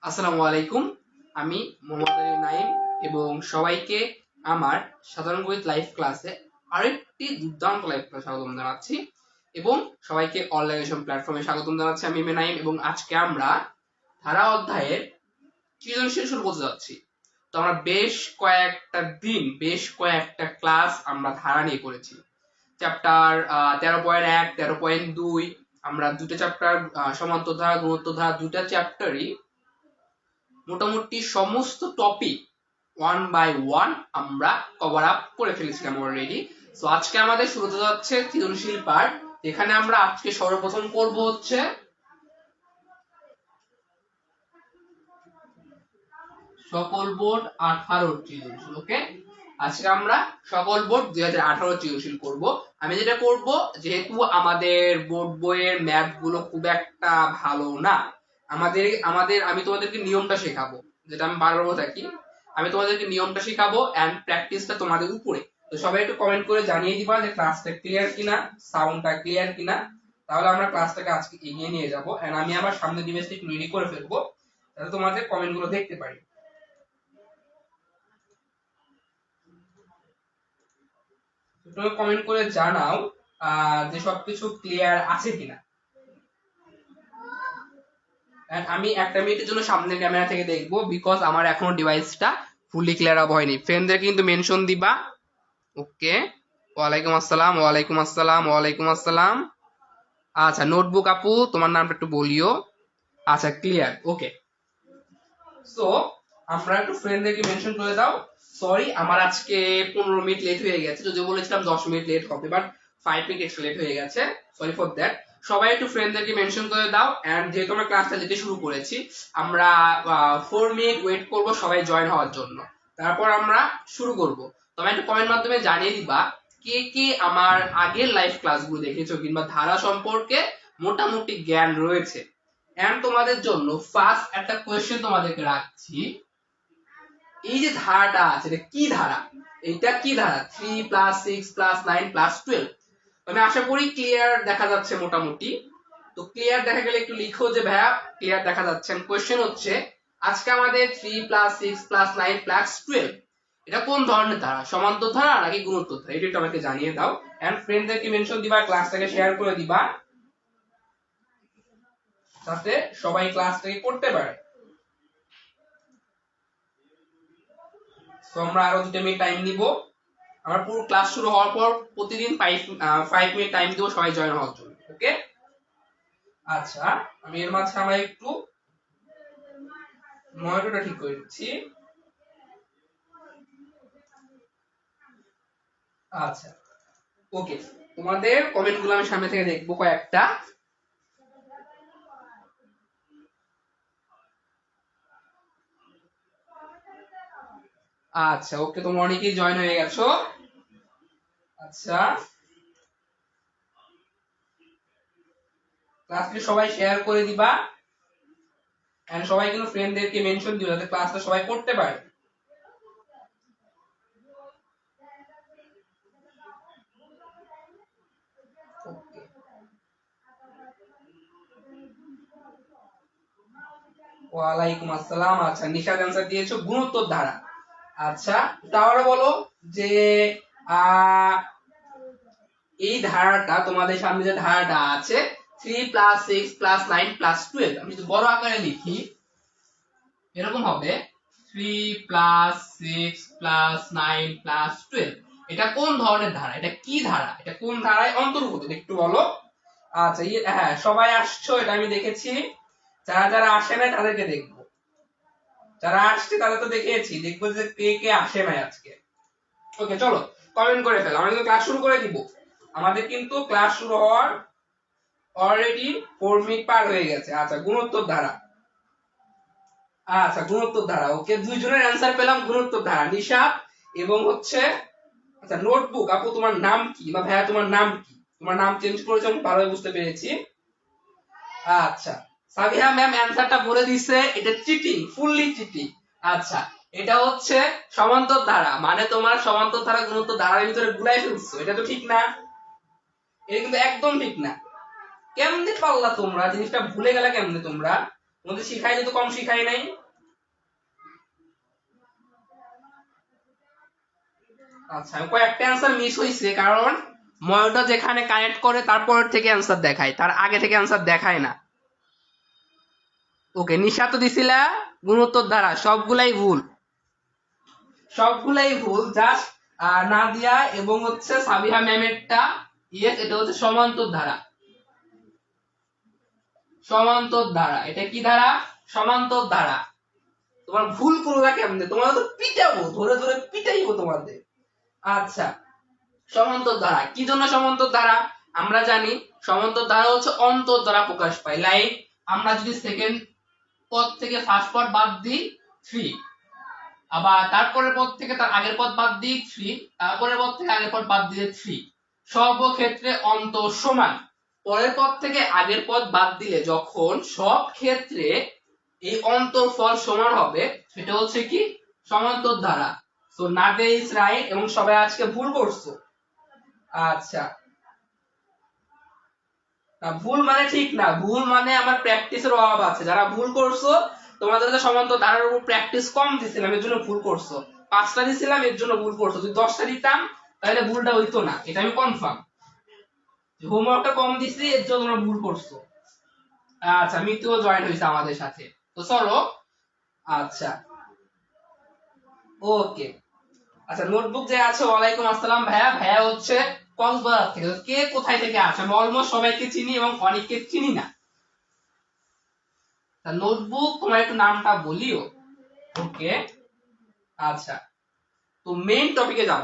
আসসালামু আলাইকুম, আমি মোহাম্মদ আলী নাইম এবং সবাইকে আমার সাধারণ গণিত লাইভ ক্লাসে আরেকটি দুর্দান্ত লাইভ ক্লাসে স্বাগতম জানাচ্ছি এবং সবাইকে অনলাইন প্ল্যাটফর্মে স্বাগতম জানাচ্ছি। আমি নাইম এবং আজকে আমরা ধারা অধ্যায়ের সৃজনশীল শুরু করতে যাচ্ছি। তো আমরা বেশ কয়েকটা ক্লাস আমরা ধারা নিয়ে করেছি। চ্যাপ্টার 13.1, 13.2 আমরা দুটো চ্যাপ্টার সমান্তর ধারা, গুণোত্তর ধারা দুটো চ্যাপ্টারই মোটামুটি সমস্ত টপিক 1 বাই 1 আমরা কভার আপ করে ফেলেছিলাম অলরেডি। তো আজকে আমাদের শুরু হতে যাচ্ছে সৃজনশীল পার্ট। এখানে আমরা আজকে সর্বপ্রথম করব হচ্ছে সকল বোর্ড 18 সৃজনশীল। ওকে, আজকে আমরা সকল বোর্ড 2018 সৃজনশীল করব। আমি যেটা করব, যেহেতু আমাদের বোর্ড বইয়ের ম্যাথ গুলো খুব একটা ভালো না, আমি তোমাদেরকে নিয়মটা শেখাবো, যেটা আমি বারবার থাকি, আমি তোমাদেরকে নিয়মটা শেখাবো এন্ড প্র্যাকটিসটা তোমাদের উপরে। তো সবাই একটু কমেন্ট করে জানিয়ে দিবা যে ক্লাসটা ক্লিয়ার কিনা, সাউন্ডটা ক্লিয়ার কিনা, তাহলে আমরা ক্লাসটাকে আজকে এগিয়ে নিয়ে যাব। এন্ড আমি আমার সামনে ডিভাইসটা একটু রেডি করে ফেলবো যাতে তোমাদের কমেন্ট গুলো দেখতে পারি। তোমরা কমেন্ট করে জানাও যে সবকিছু ক্লিয়ার আছে কিনা। আমি একটা মিনিটের জন্য সামনের ক্যামেরা থেকে দেখবো, বিকজ আমার এখনো ডিভাইসটা ফুলি ক্লিয়ার আপ হয়নি। ফ্রেন্ডদের কিন্তু মেনশন দিবা। ওকে, ওয়ালাইকুম আসসালাম, ওয়ালাইকুম আসসালাম, ওয়ালাইকুম আসসালাম। আচ্ছা, নোটবুক আপু তোমার নামটা একটু বলিও। আচ্ছা, ক্লিয়ার। ওকে, সো আমরা একটু ফ্রেন্ডদেরকে মেনশন করে দাও। সরি, আমার আজকে 15 মিনিট লেট হয়ে গেছে, যদিও বলেছিলাম 10 মিনিট লেট হবে, বাট 5 মিনিট এক্সট্রা লেট হয়ে গেছে। Sorry for that. সবাই একটু ফ্রেন্ডদেরকে মেনশন করে দাও। এন্ড যেহেতু আমরা ক্লাসটা দিতে শুরু করেছি, আমরা 4 মিনিট ওয়েট করব সবাই জয়েন হওয়ার জন্য, তারপর আমরা শুরু করব। তোমরা একটু কমেন্ট মাধ্যমে জানিয়ে দিবা কে কে আমার আগের লাইভ ক্লাসগুলো দেখেছো কিংবা ধারা সম্পর্কে মোটামুটি জ্ঞান রয়েছে। এন্ড তোমাদের জন্য ফার্স্ট একটা কোয়েশ্চেন তোমাদেরকে রাখছি। এই যে ধারাটা আছে, এটা কি ধারা? এটা কি ধারা? 3 প্লাস 6 প্লাস 9 প্লাস 12। আমি আশা করি ক্লিয়ার দেখা যাচ্ছে মোটামুটি। তো ক্লিয়ার দেখা গেলে একটু লিখো যে ভাইয়া ক্লিয়ার দেখা যাচ্ছে। কোয়েশ্চেন হচ্ছে আজকে আমাদের 3 প্লাস 6 প্লাস 9 প্লাস 12 এটা কোন ধরনের ধারা? সমান্তর ধারা নাকি গুণোত্তর ধারা? এটা আমাকে জানিয়ে দাও। এন্ড ফ্রেন্ডদেরকে মেনশন দিবা, ক্লাসটাকে শেয়ার করে দিবা যাতে সবাই ক্লাসটাকে করতে পারে। তো আমরা আরো 2 মিনিট টাইম নিব। আমরা পুরো ক্লাস শুরু হওয়ার পর প্রতিদিন 5 মিনিট টাইম দেব সবাই জয়েন হওয়ার জন্য। ওকে, আচ্ছা, আমি এর মাঝে আমরা একটু মনিটরটা ঠিক করে দিচ্ছি। আচ্ছা, ওকে, তোমাদের কমেন্টগুলো আমি সামনে থেকে দেখবো কয়েকটা। আচ্ছা, ওকে, তোমরা অনেকেই জয়েন হয়ে গেছো। আচ্ছা, ক্লাসটি সবাই শেয়ার করে দিবা এন্ড সবাই কিন্তু ফ্রেন্ডদেরকে মেনশন দিও যাতে ক্লাসটা সবাই করতে পারে। ওয়ালাইকুম আসসালাম। আচ্ছা, নিশাদ অ্যানসার দিয়েছো গুণোত্তর ধারা। আচ্ছা, তাহলে বলো যে এই ধারাটা, তোমাদের সামনে যে ধারাটা আছে 3 প্লাস 6 প্লাস 9 প্লাস 12, আমি যদি বড় আকারে লিখি এরকম হবে 3 প্লাস 6 প্লাস 9 প্লাস 12। এটা কোন ধরনের ধারা? এটা কি ধারা? এটা কোন ধারায় অন্তর্ভুক্ত একটু বলো। আচ্ছা, হ্যাঁ, সবাই আসছো, এটা আমি দেখেছি। যারা যারা আসে না তাদেরকে দেখবো, যারা আসছে তাদের তো দেখেছি, দেখবো যে কে কে আসে নাই আজকে। ওকে, চলো কমেন্ট করে ফেলো, আমরা কিন্তু ক্লাস শুরু করে দিব। আমাদের কিন্তু ক্লাস শুরু হওয়ার অলরেডি 4 মিনিট পার হয়ে গেছে। আচ্ছা, গুণোত্তর ধারা। আচ্ছা, গুণোত্তর ধারা। ওকে, দুইজনের অ্যানসার পেলাম গুণোত্তর ধারা, নিশা এবং হচ্ছে আচ্ছা নোটবুক আপু তোমার নাম কি, বা ভাইয়া তোমার নাম কি? তোমার নাম চেঞ্জ করেছো, আমি ভালোই বুঝতে পেরেছি। আচ্ছা, সাবিহা ম্যাম অ্যানসারটা বলে দিছে, এটা চিটিং, ফুললি চিটিং। আচ্ছা, এটা হচ্ছে সমান্তর ধারা, মানে তোমার সমান্তর ধারা গুণোত্তর ধারার ভিতরে গুলাই ফেলছো, এটা তো ঠিক না, এটা কিন্তু একদম ঠিক না। কেমনে পারলা তোমরা, জিনিসটা ভুলে গেলা কেমনে তোমরা? তোমাদের শিখাই তো কম শিখাই নাই। আচ্ছা, কয়েকটা অ্যান্সার মিস হইছে, কারণ মনিটর যেখানে কানেক্ট করে তারপর থেকে অ্যান্সার দেখায়, তার আগে থেকে অ্যান্সার দেখায় না। ওকে, নিশা তো দিছিলা গুণোত্তর ধারা, সবগুলাই ভুল, সবগুলাই ভুল। জাস্ট নাদিয়া এবং হচ্ছে সাবিহা ম্যামেরটা ইয়েস, এটা হচ্ছে সমান্তর ধারা। সমান্তর ধারা, এটা কি ধারা? সমান্তর ধারা। তোমার ভুল করলা কেমনে? তোমার তো পিটাবো, ধরে ধরে পিটাইবো তোমাদের। আচ্ছা, সমান্তর ধারা কি জন্য সমান্তর ধারা? আমরা জানি সমান্তর ধারা হচ্ছে অন্তর দ্বারা প্রকাশ পায়। লাইক আমরা যদি সেকেন্ড পদ থেকে ফার্স্ট পদ বাদ দিই 3, আবার তারপরের পদ থেকে তার আগের পদ বাদ দিই 3, তারপরের পদ থেকে আগের পদ বাদ দিয়ে 3, সব ক্ষেত্রে অন্তর সমান। পরের পদ থেকে আগের পদ বাদ দিলে যখন সব ক্ষেত্রে এই অন্তরফল সমান হবে, সেটা হচ্ছে কি সমান্তর ধারা। সো নাদে ইজ রাইট, এবং সবাই আজকে ভুল করছো। আচ্ছা, ভুল মানে ঠিক না, ভুল মানে আমার প্র্যাকটিসের অভাব আছে। যারা ভুল করছো, তোমাদের তো সমান্তর ধারার উপর প্র্যাকটিস কম দিছিলাম, এর জন্য ভুল করছো। 5টা দিছিলাম, এর জন্য ভুল করছো। যদি 10টা দিতাম তাহলে ভুলটা হইতো না, এটা আমি কনফার্ম। হোমওয়ার্কটা কম দিছি, এর জন্য তোমরা ভুল করছো। আচ্ছা, মৃত্যুও জয়েন হয়েছে আমাদের সাথে, তো চলো। আচ্ছা, ওকে। আচ্ছা, নোটবুক যে আছে, ওয়ালাইকুম আসসালাম ভাইয়া। ভাইয়া হচ্ছে কক্সবাজার থেকে। কে কোথায় থেকে আসে? আমি অলমোস্ট সবাইকে চিনি এবং অনেককে চিনি না। তা নোটবুক, তোমার একটু নামটা বলিও। ওকে, আচ্ছা, তো মেইন টপিকে যাব।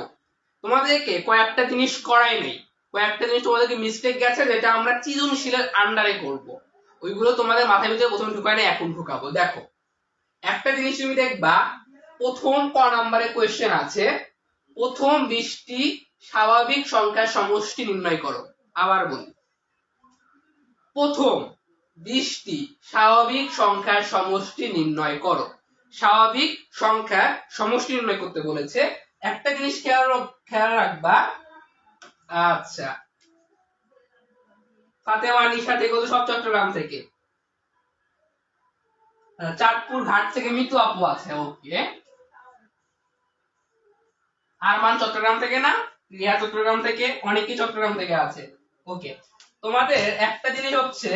তোমাদেরকে কয়েকটা জিনিস করাই নেই, কয়েকটা জিনিস তোমাদেরকে মিস্টেক গেছে, যেটা আমরা সৃজনশীলের আন্ডারে করব। ওইগুলো তোমাদের মাথায় ভিতরে প্রথমে ঢুকাই না, এখন ঢুকাবো। দেখো, একটা জিনিস তুমি দেখবা, প্রথম ক নাম্বারে কোয়েশ্চেন আছে, প্রথম 20টি স্বাভাবিক সংখ্যার সমষ্টি নির্ণয় করো। আবার বলি, প্রথম 20টি স্বাভাবিক সংখ্যার সমষ্টি নির্ণয় করো। স্বাভাবিক সংখ্যার সমষ্টি নির্ণয় করতে বলেছে। একটা জিনিস খেয়াল রাখবা। আচ্ছা, ফাতেমা নিশা থেকে তো সব চট্টগ্রাম থেকে, চাঁদপুর ঘাট থেকে মিতু আপু আছে। ওকে, আরমান চট্টগ্রাম থেকে না, রিয়া চট্টগ্রাম থেকে, অনেকেই চট্টগ্রাম থেকে আছে। ওকে, তোমাদের একটা জিনিস হচ্ছে,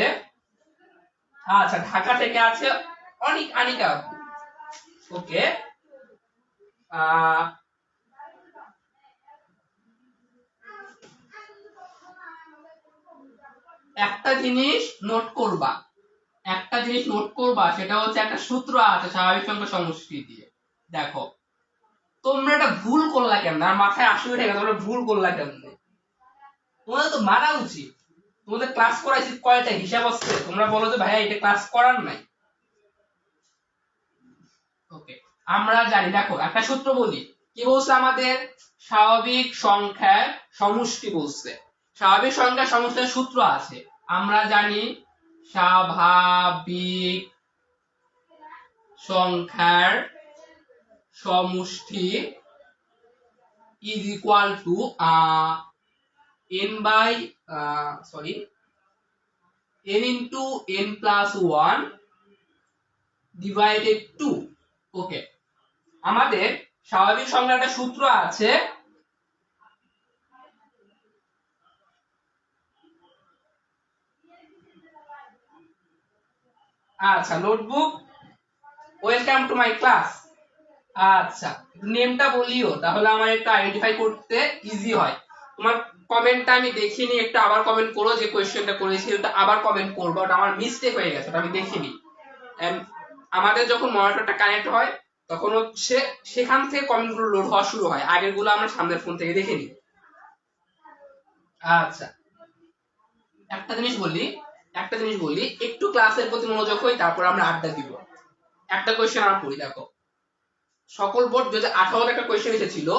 আচ্ছা ঢাকা থেকে আছে অনেক আনিকা আপু। ওকে, একটা জিনিস নোট করবা, একটা জিনিস নোট করবা, সেটা হচ্ছে একটা সূত্র আছে স্বাভাবিক সংখ্যা সমষ্টি দিয়ে। দেখো, তোমরা এটা ভুল করলা কেন? আর মাথায় আসলে উঠে গেছে, তোমরা ভুল করলা কেন? তোমাদের তো মারা উচিত। তোমাদের ক্লাস করাইছি কয়টা হিসাব আছে, তোমরা বলো যে ভাইয়া এটা ক্লাস করার নাই। ওকে, আমরা জানি, দেখো একটা সূত্র বলি। কি বলছে আমাদের? স্বাভাবিক সংখ্যার সমষ্টি বলছে। স্বাভাবিক সংখ্যার সমষ্টির সূত্র আছে, আমরা জানি স্বাভাবিক সংখ্যার সমষ্টি is equal to n by n into n plus 1 divided 2. ওকে, আমাদের স্বাভাবিক সংখ্যার একটা সূত্র আছে, আচ্ছা notebook, welcome to my class. আচ্ছা, নেমটা বলিও, তাহলে আমার একটু আইডেন্টিফাই করতে ইজি হয়। তোমার কমেন্টটা আমি দেখিনি, একটু আবার কমেন্ট করো, যে কোশ্চেনটা করেছি ওটা আবার কমেন্ট করবো, ওটা আমার মিস্টেক হয়ে গেছে, ওটা আমি দেখিনি। আমাদের যখন মনিটরটা কানেক্ট হয় তখন হচ্ছে সেখান থেকে কমেন্ট গুলো লোড হওয়া শুরু হয়, আগের গুলো আমরা সামনের ফোন থেকে দেখে নিই। আচ্ছা, একটা জিনিস বলি, একটু ক্লাসের প্রতি মনোযোগ হই, তারপর আমরা আড্ডা দিব। একটা কোয়েশ্চেন আমরা পড়ি, দেখো, সকল বোর্ড 2018 একটা কোয়েশ্চেন এসেছিল,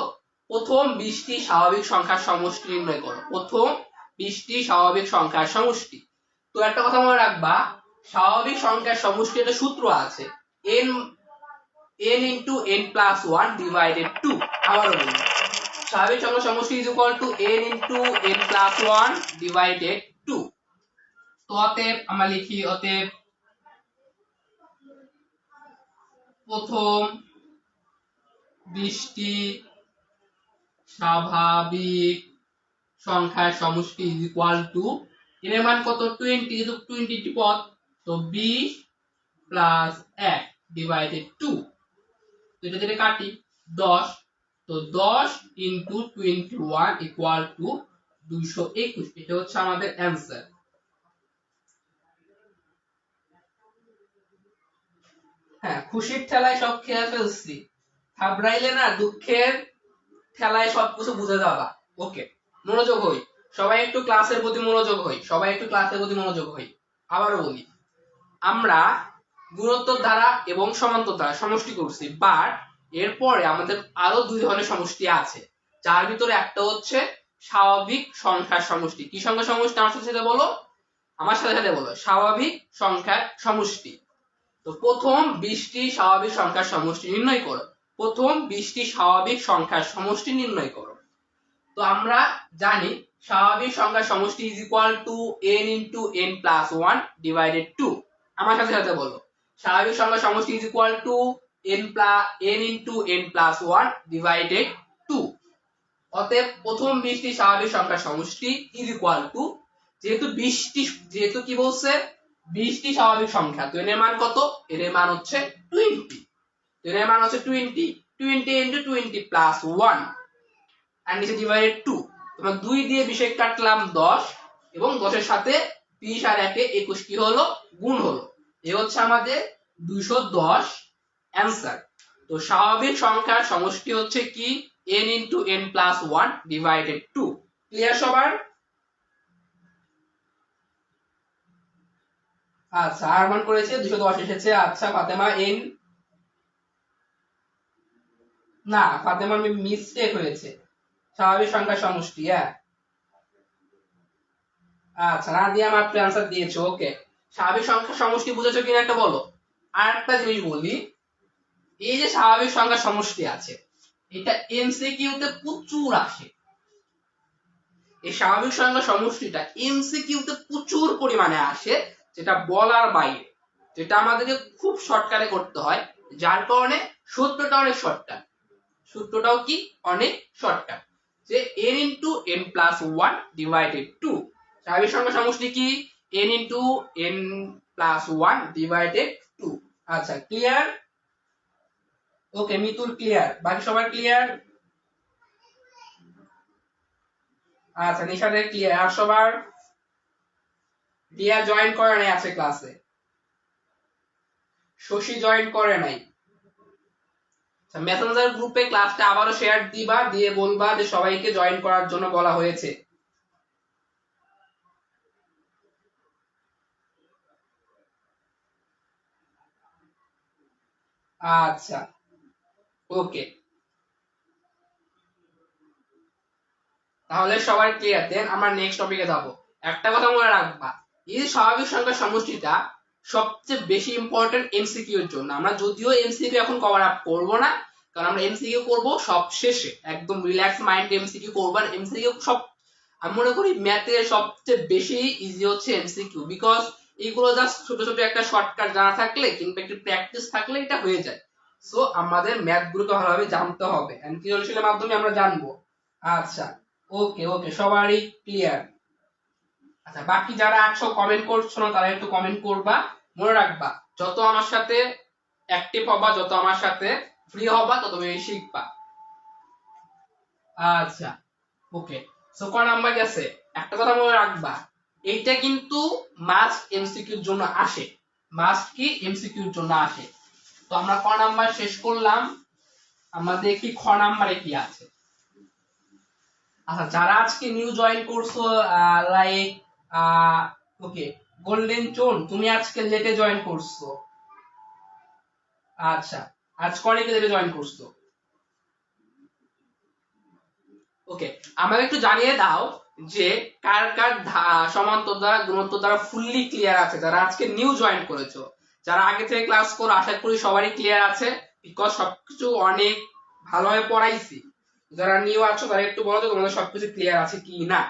প্রথম 20টি স্বাভাবিক সংখ্যার সমষ্টি নির্ণয় করো। প্রথম 20টি স্বাভাবিক সংখ্যার সমষ্টি। তো একটা কথা মনে রাখবা, স্বাভাবিক সংখ্যার সমষ্টি একটা সূত্র আছে, n n into n plus 1 divided 2 আবারও বলি স্বাভাবিক সংখ্যা সমষ্টি is equal to n into n plus 1 divided 2 তো অতএব আমরা লিখি অতএব প্রথম 20টি স্বাভাবিক সংখ্যার সমষ্টি is equal to এর মান কত 20 যেহেতু 20 টি পদ তো 20 প্লাস 1 ডিভাইডেড 2 তো এটা যেটা কাটি 10 তো 10 ইনটু 21 ইকুয়াল টু 221 এটা হচ্ছে আমাদের অ্যানসার হ্যাঁ খুশির ঠেলায় সব খেয়ে ফেলছি ঘাবড়াইলে না দুঃখের ঠেলায় সবকিছু বুঝে যাবা ওকে মনোযোগ হই সবাই একটু ক্লাসের প্রতি মনোযোগ হই আবারও বলি আমরা গুণোত্তর ধারা এবং সমান্তর ধারা সমষ্টি করছি বাট এরপরে আমাদের আরো দুই ধরনের সমষ্টি আছে যার ভিতরে একটা হচ্ছে স্বাভাবিক সংখ্যার সমষ্টি কি সংখ্যার সমষ্টি আমার সাথে বলো স্বাভাবিক সংখ্যার সমষ্টি তো প্রথম 20টি স্বাভাবিক সংখ্যার সমষ্টি নির্ণয় করো তো আমরা জানি স্বাভাবিক সংখ্যার সমষ্টি is equal to n into n plus 1 divided 2 আমার সাথে বলো স্বাভাবিক সংখ্যার সমষ্টি is equal to n into n plus 1 divided 2 অতএব প্রথম 20টি স্বাভাবিক সংখ্যার সমষ্টি is equal to যেহেতু কি বলছে 20টি স্বাভাবিক সংখ্যা তো এর মান কত এর মান হচ্ছে 20 into 20 plus 1 and নিচে ডিভাইডেড 2 তোমরা 2 দিয়ে 20 কাটলাম 10 এবং 10 এর সাথে 20 আর 1 এ 21 কি হলো গুণ হলো এই হচ্ছে আমাদের 210 অ্যানসার তো স্বাভাবিক সংখ্যার সমষ্টি হচ্ছে কি n into n plus 1 divided 2 clear সবার আচ্ছা আর মান করেছে 210 এসেছে আচ্ছা ফাতেমা n না ফাতেমার মিস্টেক হয়েছে স্বাভাবিক সংখ্যার সমষ্টি আচ্ছা নাদিয়া মাত্র অ্যানসার দিয়েছো ওকে স্বাভাবিক সংখ্যার সমষ্টি বুঝেছো কিনা একটা বলো আর একটা জিনিস বলি এই যে স্বাভাবিক সংখ্যার সমষ্টি আছে এটা এমসিকিউ তে প্রচুর আসে এই স্বাভাবিক সংখ্যার সমষ্টিটা এমসিকিউ তে প্রচুর পরিমাণে আসে যেটা বলার বাইরে যেটা আমাদেরকে খুব শর্টকাটে করতে হয় যার কারণে সূত্রটাও কি অনেক শর্টকাট যে n into n plus 1 divided 2 স্বাভাবিক সংখ্যার সমষ্টি কি n into n plus 1 divided 2 আচ্ছা ক্লিয়ার ওকে মিতুল ক্লিয়ার বাকি সবার ক্লিয়ার আচ্ছা নিশাদের ক্লিয়ার আর সবার দিয়া জয়েন করে নাই আছে ক্লাসে শশী জয়েন করে নাই মেসেঞ্জার গ্রুপে ক্লাসটা আবারও শেয়ার দিবা দিয়ে বলবা যে সবাইকে জয়েন করার জন্য বলা হয়েছে আচ্ছা ওকে তাহলে সবাই ক্লিয়ার দেন আমরা নেক্সট টপিকে যাব একটা কথা মনে রাখবা এই স্বাভাবিক সংখ্যার সমষ্টিটা সবচেয়ে বেশি ইম্পর্টেন্ট এমসিকিউ এর জন্য আমরা যদিও এমসিকিউ এখন কভার আপ করব না কারণ আমরা এমসিকিউ করব সব শেষে একদম রিল্যাক্স মাইন্ড এমসিকিউ করব আর এমসিকিউ সব আমি মনে করি ম্যাথে সবচেয়ে বেশি ইজি হচ্ছে এমসিকিউ বিকজ এইগুলো জাস্ট ছোট ছোট একটা শর্টকাট জানা থাকলে কিংবা একটু প্র্যাকটিস থাকলে এটা হয়ে যায় সো আমাদের ম্যাথ গুলোকে ভালোভাবে জানতে হবে এন্ড সৃজনশীলের মাধ্যমে আমরা জানবো আচ্ছা ওকে ওকে সবারই ক্লিয়ার আচ্ছা বাকি যারা আছো কমেন্ট করছো না তারা একটু কমেন্ট করবা মনে রাখবা যত আমার সাথে অ্যাক্টিভ হবা যত আমার সাথে ফ্রি হবা তত বেশি শিখবা আচ্ছা ওকে সো কোন নাম্বার গেছে একটা কথা মনে রাখবা এইটা কিন্তু মাস্ট এমসিকিউ এর জন্য আসে মাস্ট কি এমসিকিউ এর জন্য আসে তো আমরা ক নাম্বার শেষ করলাম আমরা দেখি খ নাম্বারে কি আছে আচ্ছা যারা আজকে নিউ জয়েন করছো লাইক ওকে গোল্ডেন চোন তুমি আজকে লেটে জয়েন করছো আচ্ছা আজ অনেকে লেটে জয়েন করছো ওকে আমাকে একটু জানিয়ে দাও যে কার কার সমান্তর দ্বারা গুণোত্তর দ্বারা ফুললি ক্লিয়ার আছে যারা আজকে নিউ জয়েন করেছো যারা আগে থেকে ক্লাস করো আশা করি সবারই ক্লিয়ার আছে বিকজ সবকিছু অনেক ভালোভাবে পড়াইছি। যারা নিউ আছো তারা একটু বলো তো তোমাদের সবকিছু ক্লিয়ার আছে কি না।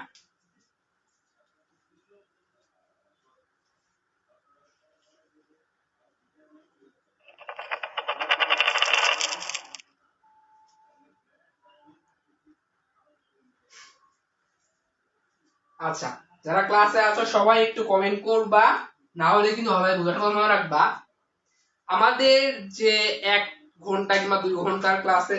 আচ্ছা, যারা ক্লাসে আছো সবাই একটু কমেন্ট করবা, না হলে কিন্তু হবে বোঝাটা মনে রাখবা। আমাদের যে 1 ঘন্টা কিংবা 2 ঘন্টার ক্লাসে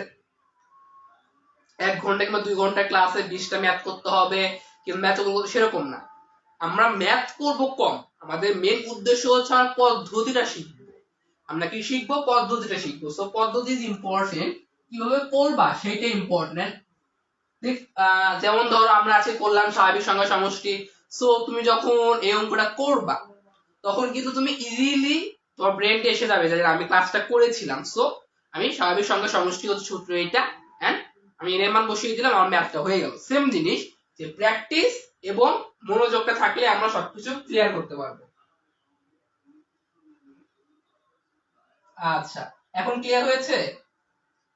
1 ঘন্টা কিংবা 2 ঘন্টা ক্লাসে 20টা ম্যাথ করতে হবে কিংবা ম্যাথ করবো সেরকম না। আমরা ম্যাথ করব কম, আমাদের মেন উদ্দেশ্য হচ্ছে আমরা পদ্ধতিটা শিখবো। আমরা কি শিখবো? পদ্ধতিটা শিখবো। সো পদ্ধতি ইজ ইম্পর্টেন্ট, কিভাবে করবা সেটা ইম্পর্টেন্ট। যেমন ধরো আমরা আজকে করলাম স্বাভাবিক সংখ্যা সমষ্টি। সো তুমি যখন এই অঙ্কটা করবা তখন কিন্তু তুমি ইজিলি তোমার ব্রেনটা এসে যাবে যে আমি ক্লাসটা করেছিলাম। সো আমি স্বাভাবিক সংখ্যা সমষ্টি হচ্ছে সূত্র এইটা, এন্ড আমি এর মান বসিয়ে দিলাম, আমার ম্যাথটা হয়ে গেল। সেম জিনিস, যে প্র্যাকটিস এবং মনোযোগটা থাকলে আমরা সবকিছু ক্লিয়ার করতে পারবো। আচ্ছা, এখন ক্লিয়ার হয়েছে?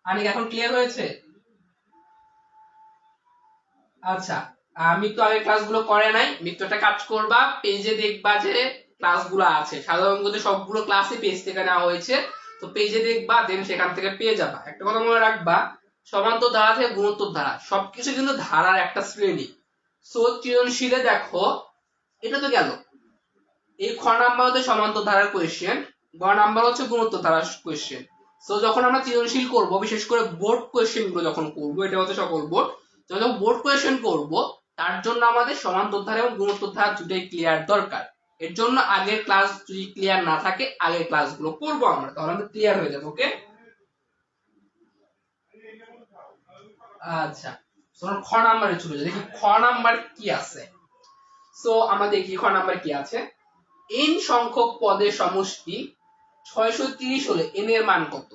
আনিক এখন ক্লিয়ার হয়েছে? আচ্ছা, আমি তো আগে ক্লাসগুলো করে নাই, মিত্র একটা কাজ করবা, পেজে দেখবা যে ক্লাসগুলো আছে, সাধারণত সবগুলো ক্লাসই পেজ থেকে নেওয়া হয়েছে। তো পেজে দেখবা, দেন সেখান থেকে পেয়ে যাবা। একটা কথা মনে রাখবা, সমান্তর ধারা থেকে গুণোত্তর ধারা সবকিছু কিন্তু ধারার একটা শ্রেণী। সো সৃজনশীলে দেখো, এটা তো গেল এই খ নাম্বার হচ্ছে সমান্তর ধারার কোয়েশ্চেন, গ নাম্বার হচ্ছে গুণোত্তর ধারার কোয়েশ্চেন। সো যখন আমরা সৃজনশীল করব, বিশেষ করে বোর্ড কোয়েশ্চেন গুলো যখন করব, এটা হচ্ছে সকল বোর্ড, যখন বোর্ড কোয়েশ্চেন করব তার জন্য আমাদের সমান্তর ধারা এবং গুণোত্তর ধারা দুটোই ক্লিয়ার দরকার। এর জন্য আগের ক্লাস যদি ক্লিয়ার না থাকে, আগের ক্লাসগুলো করব আমরা, তাহলে আমরা ক্লিয়ার হয়ে যাবে। ওকে, আচ্ছা, খ নাম্বারে চলে যাই, দেখি খ নাম্বার কি আছে। সো আমরা দেখি খ নাম্বার কি আছে। n সংখ্যক পদের সমষ্টি 630 হলে n এর মান কত?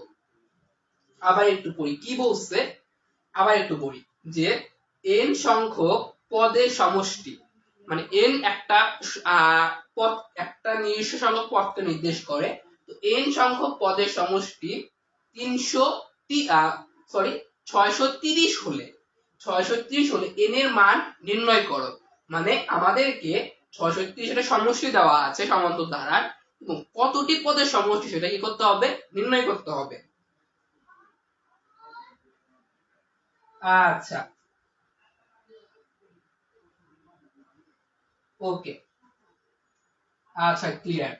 আবার একটু পড়ি কি বলছে, আবার একটু পড়ি যে n সংখ্যক পদের সমষ্টি, মানে n একটা পদ, একটা নির্দিষ্ট সংখ্যক পদকে নির্দেশ করে। তো n সংখ্যক পদের সমষ্টি 630 হলে 630 হলে n এর মান নির্ণয় করো। মানে আমাদেরকে 630 এর সমষ্টি দেওয়া আছে সমান্তর ধারার, এবং কতটি পদের সমষ্টি সেটা কি করতে হবে? নির্ণয় করতে হবে। আচ্ছা, ওকে, আচ্ছা, ক্লিয়ার।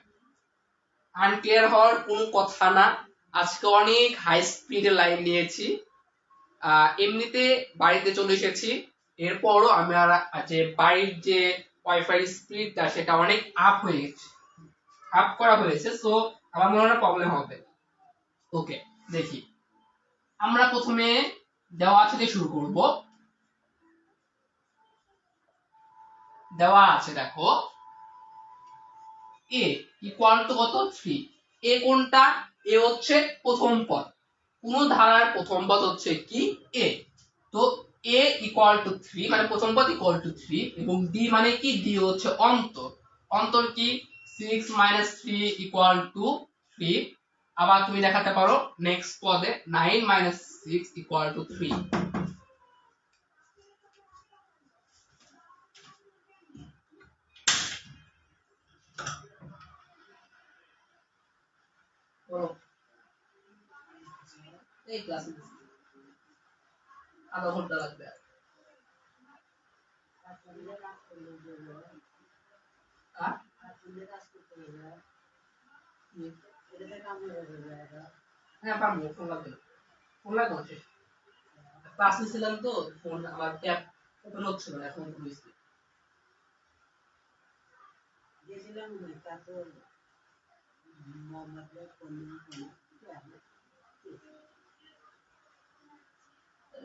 আনক্লিয়ার হওয়ার কোনো কথা না, আজকে অনেক হাই স্পিডে লাইন নিয়েছি। এমনিতে বাড়িতে চলে এসেছি, এরপরও আমার যে বাড়ির যে ওয়াইফাই স্পিডটা সেটা অনেক আপ হয়ে গেছে, আপ করা হয়েছে। সো আমার মনে হয় প্রবলেম হবে। ওকে, দেখি আমরা প্রথমে দেওয়া আছে দিয়ে শুরু করব। দেওয়া আছে দেখো, a ইকুয়াল টু কত? 3। এ কোনটা? এ হচ্ছে প্রথম পদ, কোন ধারার প্রথম পদ হচ্ছে কি? a। তো a ইকুয়াল টু 3 মানে প্রথম পদ ইকুয়াল টু 3, এবং d মানে কি? d হচ্ছে অন্তর। অন্তর কি? 6 - 3 ইকুয়াল টু 3। আবার তুমি দেখাতে পারো নেক্সট পদে 9 - 6 ইকুয়াল টু 3। বলো, এই ক্লাসে আধা ঘন্টা লাগবে। হ্যাঁ পারবো, ফোন লাগবে না, ফোন লাগবে না, ক্লাস নিছিলাম তো, ফোন আমার ট্যাব ওপেন হচ্ছিল না, এখন খুলেছি।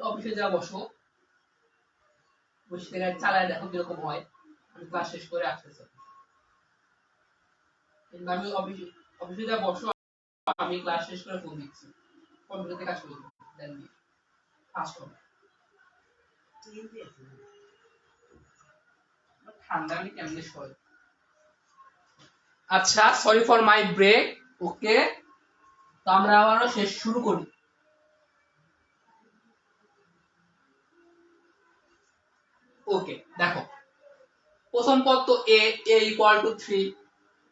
অফিসে যা বসো, বসে থেকে চালায় দেখো কিরকম হয়। আমি ক্লাস শেষ করে আসতেছি, কিন্তু আমি অফিসে অফিসে যা বসো, আমি ক্লাস শেষ করে ফোন দিচ্ছি, কম্পিউটারে কাজ করি, দেন ফাস্ট হবে। ঠান্ডা আমি কেমনে সয়। আচ্ছা, সরি ফর মাই ব্রেক। ওকে, তো আমরা আবারও শেষ শুরু করি। ওকে দেখো, প্রথম পদ তো a ইকুয়াল টু 3,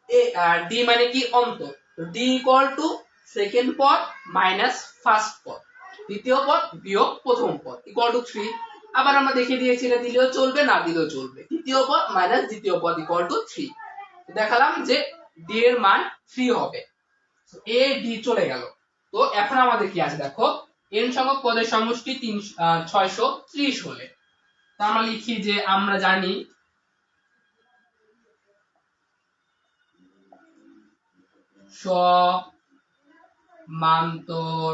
a আর d মানে কি অন্তর, তো d ইকুয়াল টু সেকেন্ড পদ মাইনাস ফার্স্ট পদ, দ্বিতীয় পদ বিয়োগ প্রথম পদ ইকুয়াল টু 3। আবার আমরা দেখিয়ে দিয়েছি এটা দিলেও চলবে না দিলেও চলবে, তৃতীয় পদ মাইনাস দ্বিতীয় পদ ইকুয়াল টু 3। দেখালাম যে d এর মান 3 হবে, a d চলে গেল। তো এখন আমাদের কি আছে দেখো, n সংখ্যক পদের সমষ্টি 630 হলে, তো আমরা লিখি যে আমরা জানি সমান্তর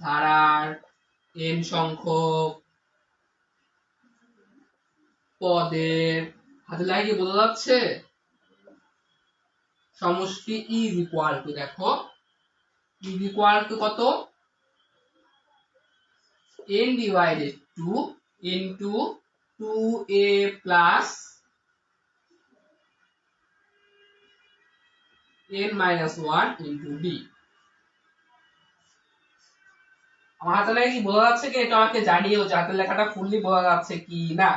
ধারার n সংখ্যক পদের হাতে লাগিয়ে বোঝা যাচ্ছে সমষ্টি ইজ ইকুয়াল টু, দেখো ইজ ইকুয়াল টু কত, n divided 2 into 2a plus n minus 1 into d। আমার হাতে লেখা কি বোঝা যাচ্ছে কি, এটা আমাকে জানিও যে হাতের লেখাটা ফুললি বোঝা যাচ্ছে কি না।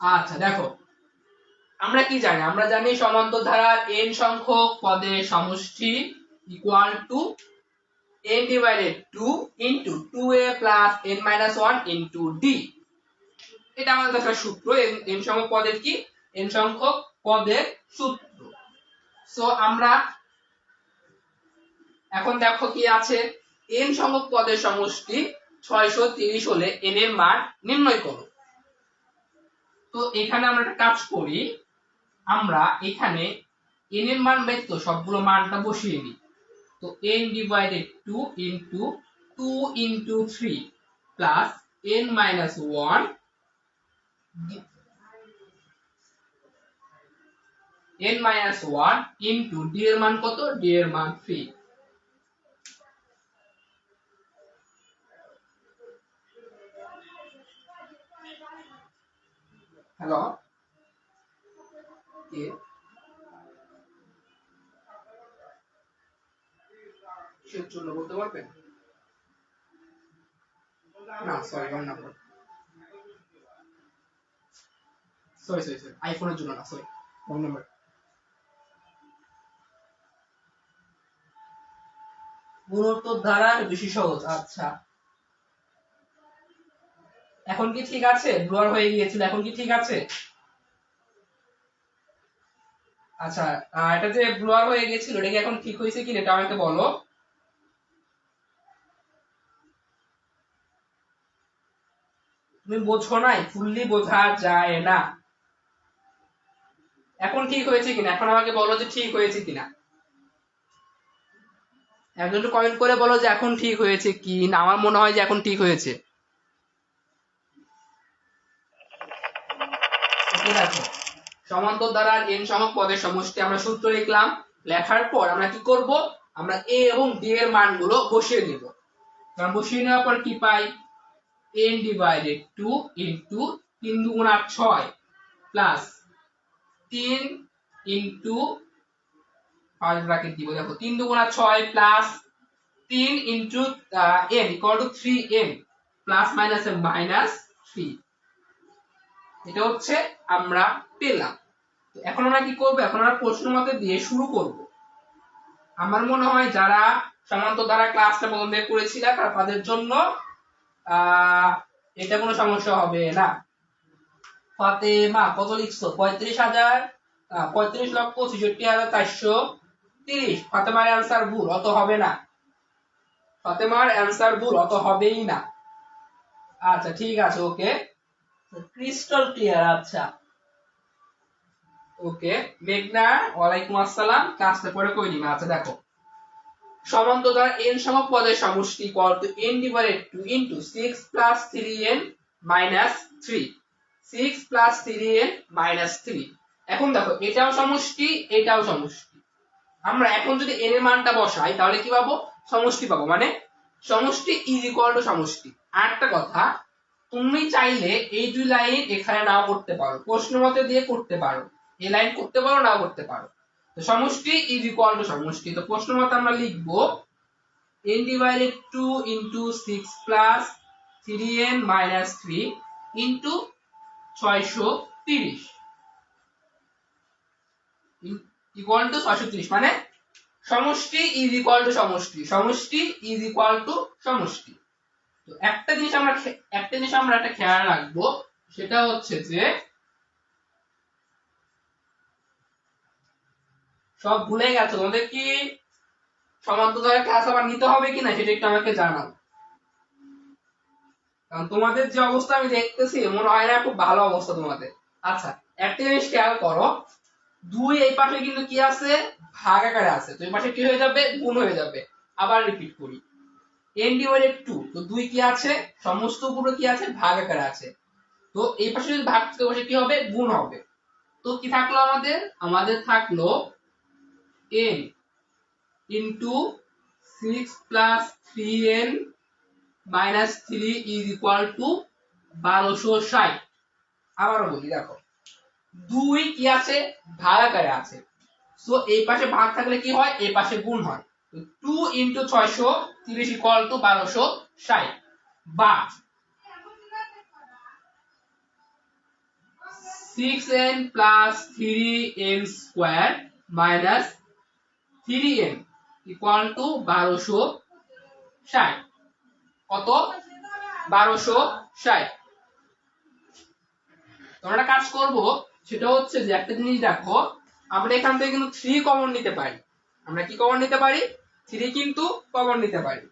আচ্ছা দেখো, আমরা কি জানি, আমরা জানি সমান্তর ধারার n সংখ্যক পদের সমষ্টি equal to n divided 2 into 2a plus n minus 1 into d। এটা আমাদের একটা সূত্র, n সংখ্যক পদের কি, n সংখ্যক পদের সূত্র। সো আমরা এখন দেখো কি আছে, n সংখ্যক পদের সমষ্টি 630 হলে n এর মান নির্ণয় করো। তো এখানে আমরা একটা কাজ করি, আমরা এখানে n এর মান বের তো সবগুলো মানটা বসিয়ে নিই। তো n divided 2 into 2 into 3 plus n minus 1 n minus 1 into d এর মান কত, d এর মান 3। হ্যালো কে কিসের জন্য বলতে পারবেন? না sorry wrong number, sorry sorry sorry আইফোনের জন্য না, সরি রং নাম্বার। গুণোত্তর ধারার বেশি সহজ। আচ্ছা এখন কি ঠিক আছে, ব্লুয়ার হয়ে গিয়েছিল, এখন কি ঠিক আছে? আচ্ছা এটা যে ব্লুয়ার হয়ে গিয়েছিল এটা কি এখন ঠিক হয়েছে কি, এটা আমাকে বলো। তুমি বোঝো নাই, ফুললি বোঝা যায় না। এখন ঠিক হয়েছে কিনা এখন আমাকে বলো যে ঠিক হয়েছে কিনা, একজন একটু কমেন্ট করে বলো যে এখন ঠিক হয়েছে কি না। আমার মনে হয় যে এখন ঠিক হয়েছে। দেখো সমান্তর ধারার n সংখ্যক পদের সমষ্টি আমরা সূত্র লিখলাম, লেখার পর আমরা কি করব, আমরা a এবং d এর মানগুলো বসিয়ে নিব। কারণ বসিয়ে নেওয়ার পর কি পাই, n ডিভাইডেড 2 ইনটু 3 দুগুণা 6 প্লাস 3 ইনটু ফার্স্ট ব্র্যাকেট দিব, দেখো 3 দুগুণা 6 plus 3 into n equal to 3n plus minus minus 3। এটা হচ্ছে আমরা পেলাম। তো এখন আমরা কি করব, এখন আমরা প্রশ্ন মতে দিয়ে শুরু করব। আমার মনে হয় যারা সমান্তর ধারা ক্লাসটা প্রথম থেকে করেছিল তাদের জন্য এটা কোনো সমস্যা হবে না। ফাতেমা কত লিখছো, 35,63,63,430। ফাতেমার অ্যান্সার ভুল, অত হবে না, ফাতেমার অ্যান্সার ভুল, অত হবেই না। আচ্ছা ঠিক আছে, ওকে ক্রিস্টাল ক্লিয়ার। আচ্ছা ওকে মেঘনা ওয়ালাইকুম আসসালাম, ক্লাসটা পরে কই নিবা। আচ্ছা দেখো সমান্তর ধারা n সংখ্যক পদের সমষ্টি equal to n divided 2 into 6 plus 3n minus 3, 6 plus 3n minus 3। এখন দেখো এটাও সমষ্টি এটাও সমষ্টি, আমরা এখন যদি n এর মানটা বসাই তাহলে কি পাবো, সমষ্টি পাবো, মানে সমষ্টি ইজ ইকুয়াল টু সমষ্টি। আরেকটা কথা, তুমি চাইলে এই দুই লাইন এখানে নাও করতে পারো, প্রশ্ন মতে দিয়ে করতে পারো, এই লাইন করতে পারো না করতে পারো। তো সমষ্টি ইজ ইকুয়াল টু সমষ্টি, তো প্রশ্ন মতে আমরা লিখবো n divided 2 into 6 plus 3n minus 3 into 630 equal to 630, মানে সমষ্টি ইজ ইকুয়াল টু সমষ্টি, সমষ্টি ইজ ইকুয়াল টু সমষ্টি। তো একটা জিনিস আমরা একটা খেয়াল রাখবো, সেটা হচ্ছে যে সব ভুলে গেছো তোমাদের কি সমান্তরালের ক্লাস আবার নিতে হবে কিনা সেটা একটু আমাকে জানাও, কারণ তোমাদের যে অবস্থা আমি দেখতেছি মনে হয় না খুব ভালো অবস্থা তোমাদের। আচ্ছা, একটা জিনিস খেয়াল করো, 2 এই পাশে কিন্তু কি আছে, ভাগ আকারে আছে, তো এই পাশে কি হয়ে যাবে, গুণ হয়ে যাবে। আবার রিপিট করি, n divided 2, তো 2 কি আছে, সমস্ত উপরে কি আছে, ভাগ আকারে আছে, তো এই পাশে যদি ভাগ থেকে বসে কি হবে, গুণ হবে। তো কি থাকলো আমাদের, থাকলো n into 6 plus 3n minus 3 is equal to 1260। আবারও বলি, দেখো 2 কি আছে, ভাগ আকারে আছে, সো এই পাশে ভাগ থাকলে কি হয়, এই পাশে গুণ হয়, তো 2 into 630 equal to 1260, বা 6n plus 3n square minus 3n equal to 1260, কত, 1260। তোমরা একটা কাজ করব, সেটা হচ্ছে যে একটা জিনিস দেখো, আমরা এখান থেকে কিন্তু 3 কমন নিতে পারি, আমরা কি কমন নিতে পারি, 3 কিন্তু কমন নিতে পারি।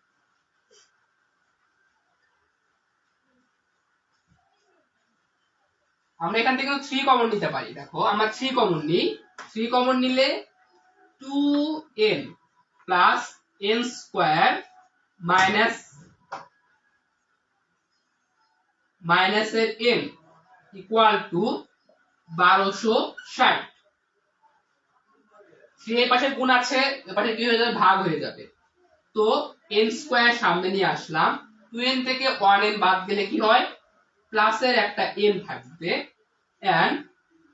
আমরা এখান থেকে 3 কমন নিতে পারি, দেখো আমরা 3 কমন নিই, 3 কমন নিলে 2n plus n square minus এর n ইকুয়াল টু 1260। 3 এর পাশে গুণ আছে, এর পাশে কি হয়ে যাবে, ভাগ হয়ে যাবে, তো n স্কয়ার সামনে নিয়ে আসলাম, 2n থেকে 1n বাদ দিলে কি হয়, প্লাসের একটা n থাকবে, এন্ড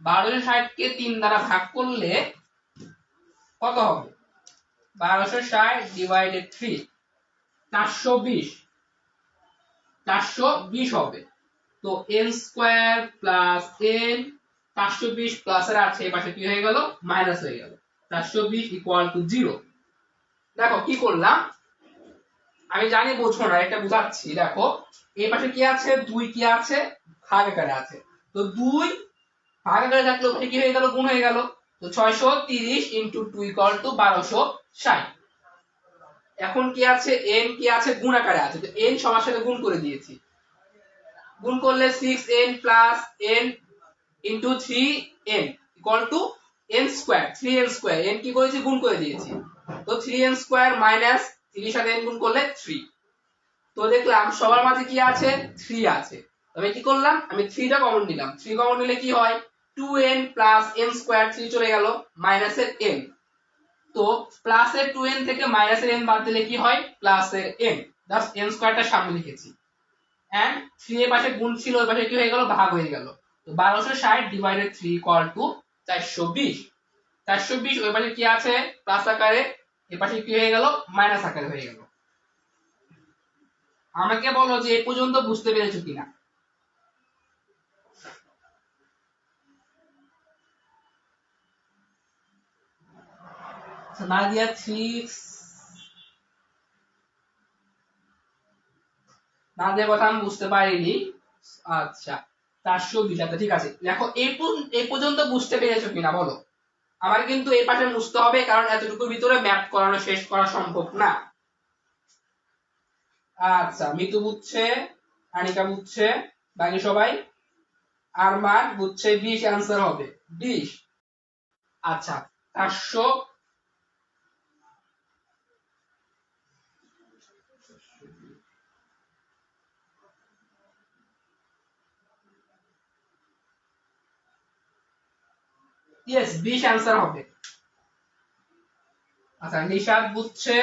1260 কে 3 দ্বারা ভাগ করলে কত হবে, 1260 ডিভাইডেড 3, 420 হবে। তো n square plus n, 420 plus এর আছে, এই পাশে কি হয়ে গেল, মাইনাস হয়ে গেল, 420 ইকুয়াল টু 0। দেখো কি করলাম, আমি জানি বোঝো না, এটা বুঝাচ্ছি, দেখো এই পাশে কি আছে, 2 কি আছে, ভাগ আকারে আছে, তো 2 ভাগ আকারে থাকলে ওখানে কি হয়ে গেল, গুণ হয়ে গেল, তো 630 ইনটু 2 ইকুয়াল টু 1260। এখন কি আছে, n কি আছে, গুণ আকারে আছে, তো n সবার সাথে গুণ করে দিয়েছি, গুণ করলে 6n plus n into 3n equal to n square, 3n square, n কি করেছি, গুণ করে দিয়েছি, তো 3n স্কয়ার মাইনাস 3 সাথে n গুণ করলে 3। তো দেখলাম সবার মাঝে কি আছে, 3 আছে, আমি কি করলাম, আমি 3 টা কমন নিলাম, 3 কমন নিলে কি হয়, 2n প্লাস n স্কয়ার, 3 চলে গেল, মাইনাসের n, তো প্লাসের 2n থেকে মাইনাসের n বাদ দিলে কি হয়, প্লাসের n, জাস্ট n স্কয়ারটা সামনে লিখেছি, এন্ড 3 এর পাশে গুণ ছিল, ওই পাশে কি হয়ে গেল, ভাগ হয়ে গেল, তো 1260 ডিভাইডেড 3 ইকুয়াল টু 420। 420 ওই পাশে কি আছে, প্লাস আকারে, এই পাশে কি হয়ে গেল, মাইনাস আকারে হয়ে গেল। আমাকে বলো যে এই পর্যন্ত বুঝতে পেরেছো কিনা। নাদিয়া 6, নাদিয়ার কথা আমি বুঝতে পারিনি, আচ্ছা 420, আচ্ছা ঠিক আছে, দেখো এই পর্যন্ত বুঝতে পেরেছো কিনা বলো। আমার কিন্তু এই পাশে বুঝতে হবে, কারণ এতটুকুর ভিতরে ম্যাথ করানো শেষ করা সম্ভব না। আচ্ছা, মিতু বুঝছে, আনিকা বুঝছে, বাকি সবাই, আরমান বুঝছে, 20 आंसर হবে, 20। আচ্ছা 400, यस 20 आंसर হবে। আচ্ছা নিশাদ বুঝছে,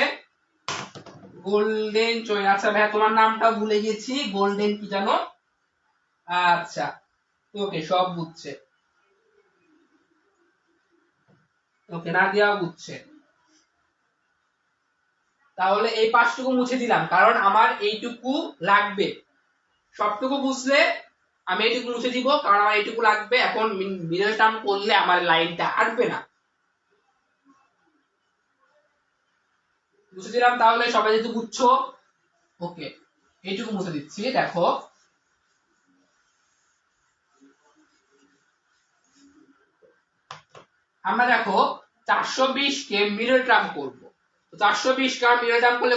গোল্ডেন চয়ন, আচ্ছা ভাই তোমার নামটা ভুলে গেছি, গোল্ডেন কি জানো, আচ্ছা ওকে সব বুঝছে। ওকে, নাদিয়া বুঝছে। তাহলে এই পাঁচটুকু মুছে দিলাম, কারণ আমার এইটুকু লাগবে। সবটুকু বুঝলে আমি এইটুকু মুছে দিব, কারণ আমার এইটুকু লাগবে। এখন মিডল টার্ম করলে আমার লাইনটা আসবে না। মুছে দিলাম, তাহলে সবাই যেহেতু বুঝছো, ওকে এইটুকু মুছে দিচ্ছি। দেখো আমরা দেখো 420 কে মিডল টার্ম করব। তো 420 কে মিডল টার্ম করলে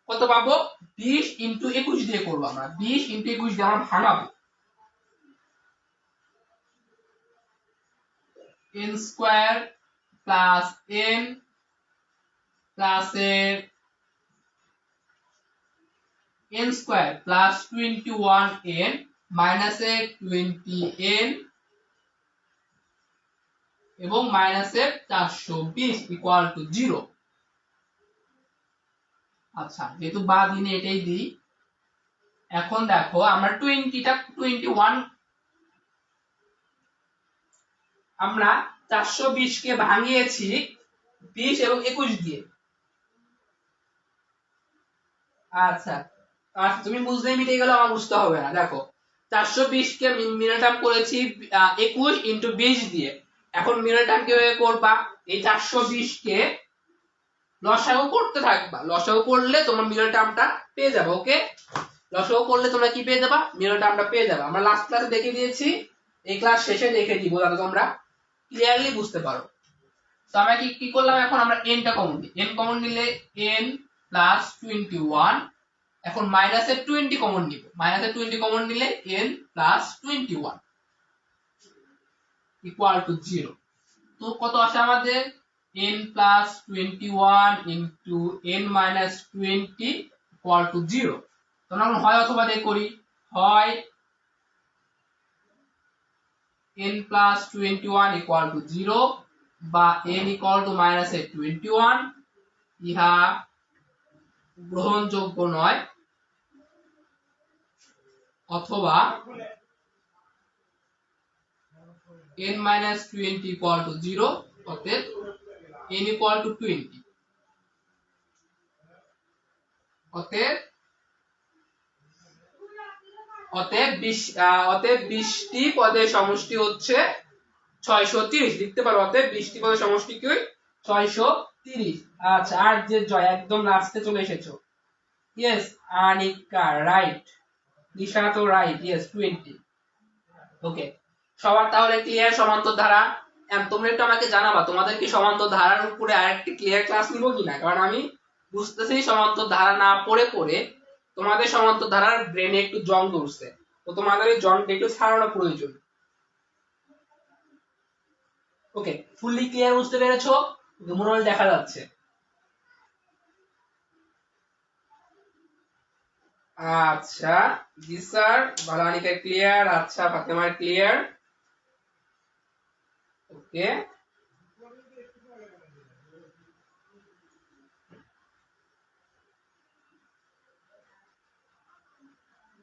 কত পাবো? 20 ইনটু 21 দিয়ে করব আমরা। 20 ইনটু 21 দিয়ে আমরা ভাঙাবো। n square plus n plus এর n square plus 21n minus এর 20n এবং মাইনাস এর 420 ইকুয়াল টু 0। আচ্ছা, যেহেতু বা দিনে এটাই দিই। এখন দেখো আমরা 20টা 21 আমরা 420 কে ভাঙিয়েছি 20 এবং 21 দিয়ে। আচ্ছা আচ্ছা, তুমি বুঝলেই মিটে গেল, আমার বুঝতে হবে না। দেখো 420 কে মিডল টার্ম করেছি 21 ইনটু 20 দিয়ে। এখন মিডল টার্ম কিভাবে করবা? এই 420 কে লসাগু করতে থাকবা। লসাগু করলে তোমার মিডল টার্মটা পেয়ে যাবে। ওকে, লসাগু করলে তোমরা কি পেয়ে যাবা? মিডল টার্মটা পেয়ে যাবে। আমরা লাস্ট ক্লাসে দেখে দিয়েছি, এই ক্লাস শেষে দেখে দিব যাতে তোমরা ক্লিয়ারলি বুঝতে পারো। তো আমরা কি কি করলাম? এখন আমরা n টা কমন নিই। n কমন নিলে n প্লাস 21। এখন মাইনাসের 20 কমন নিব। মাইনাসের 20 কমন নিলে n প্লাস 21 ইকুয়াল টু 0। তো কত আসে আমাদের? n plus 21 into n minus 20 equal to 0। তোমরা এখন হয় অথবা দিয়ে করি। হয় n প্লাস 21 ইকুয়াল টু 0 বা n ইকুয়াল টু মাইনাস 21, ইহা গ্রহণযোগ্য নয়। অথবা n minus 20 equal to 0, অতএব n equal to 20। অতএব অতএব 20টি পদের সমষ্টি হচ্ছে 630। লিখতে পারো অতএব 20টি পদের সমষ্টি কি? 630। আচ্ছা, আর যে জয় একদম লাস্টে চলে এসেছো। ইয়েস, আনিকা রাইট, নিশা তো রাইট। ইয়েস 20। ওকে, সবার তাহলে ক্লিয়ার সমান্তর ধারা। তোমরা একটু আমাকে জানাবা তোমাদের কি সমান্তর ধারার উপরে আরেকটি ক্লিয়ার ক্লাস নিব কিনা, কারণ আমি বুঝতেছি সমান্তর ধারা না পড়ে পড়ে তোমাদের সমান্তর ধারার ব্রেনে একটু জং ধরছে। তো তোমাদের এই জংটা একটু ছাড়ানো প্রয়োজন। ওকে, ফুললি ক্লিয়ার বুঝতে পেরেছো? মনে হয় দেখা যাচ্ছে। আচ্ছা জি স্যার, বালানিকা ক্লিয়ার। আচ্ছা, ফাতেমার ক্লিয়ার। ওকে,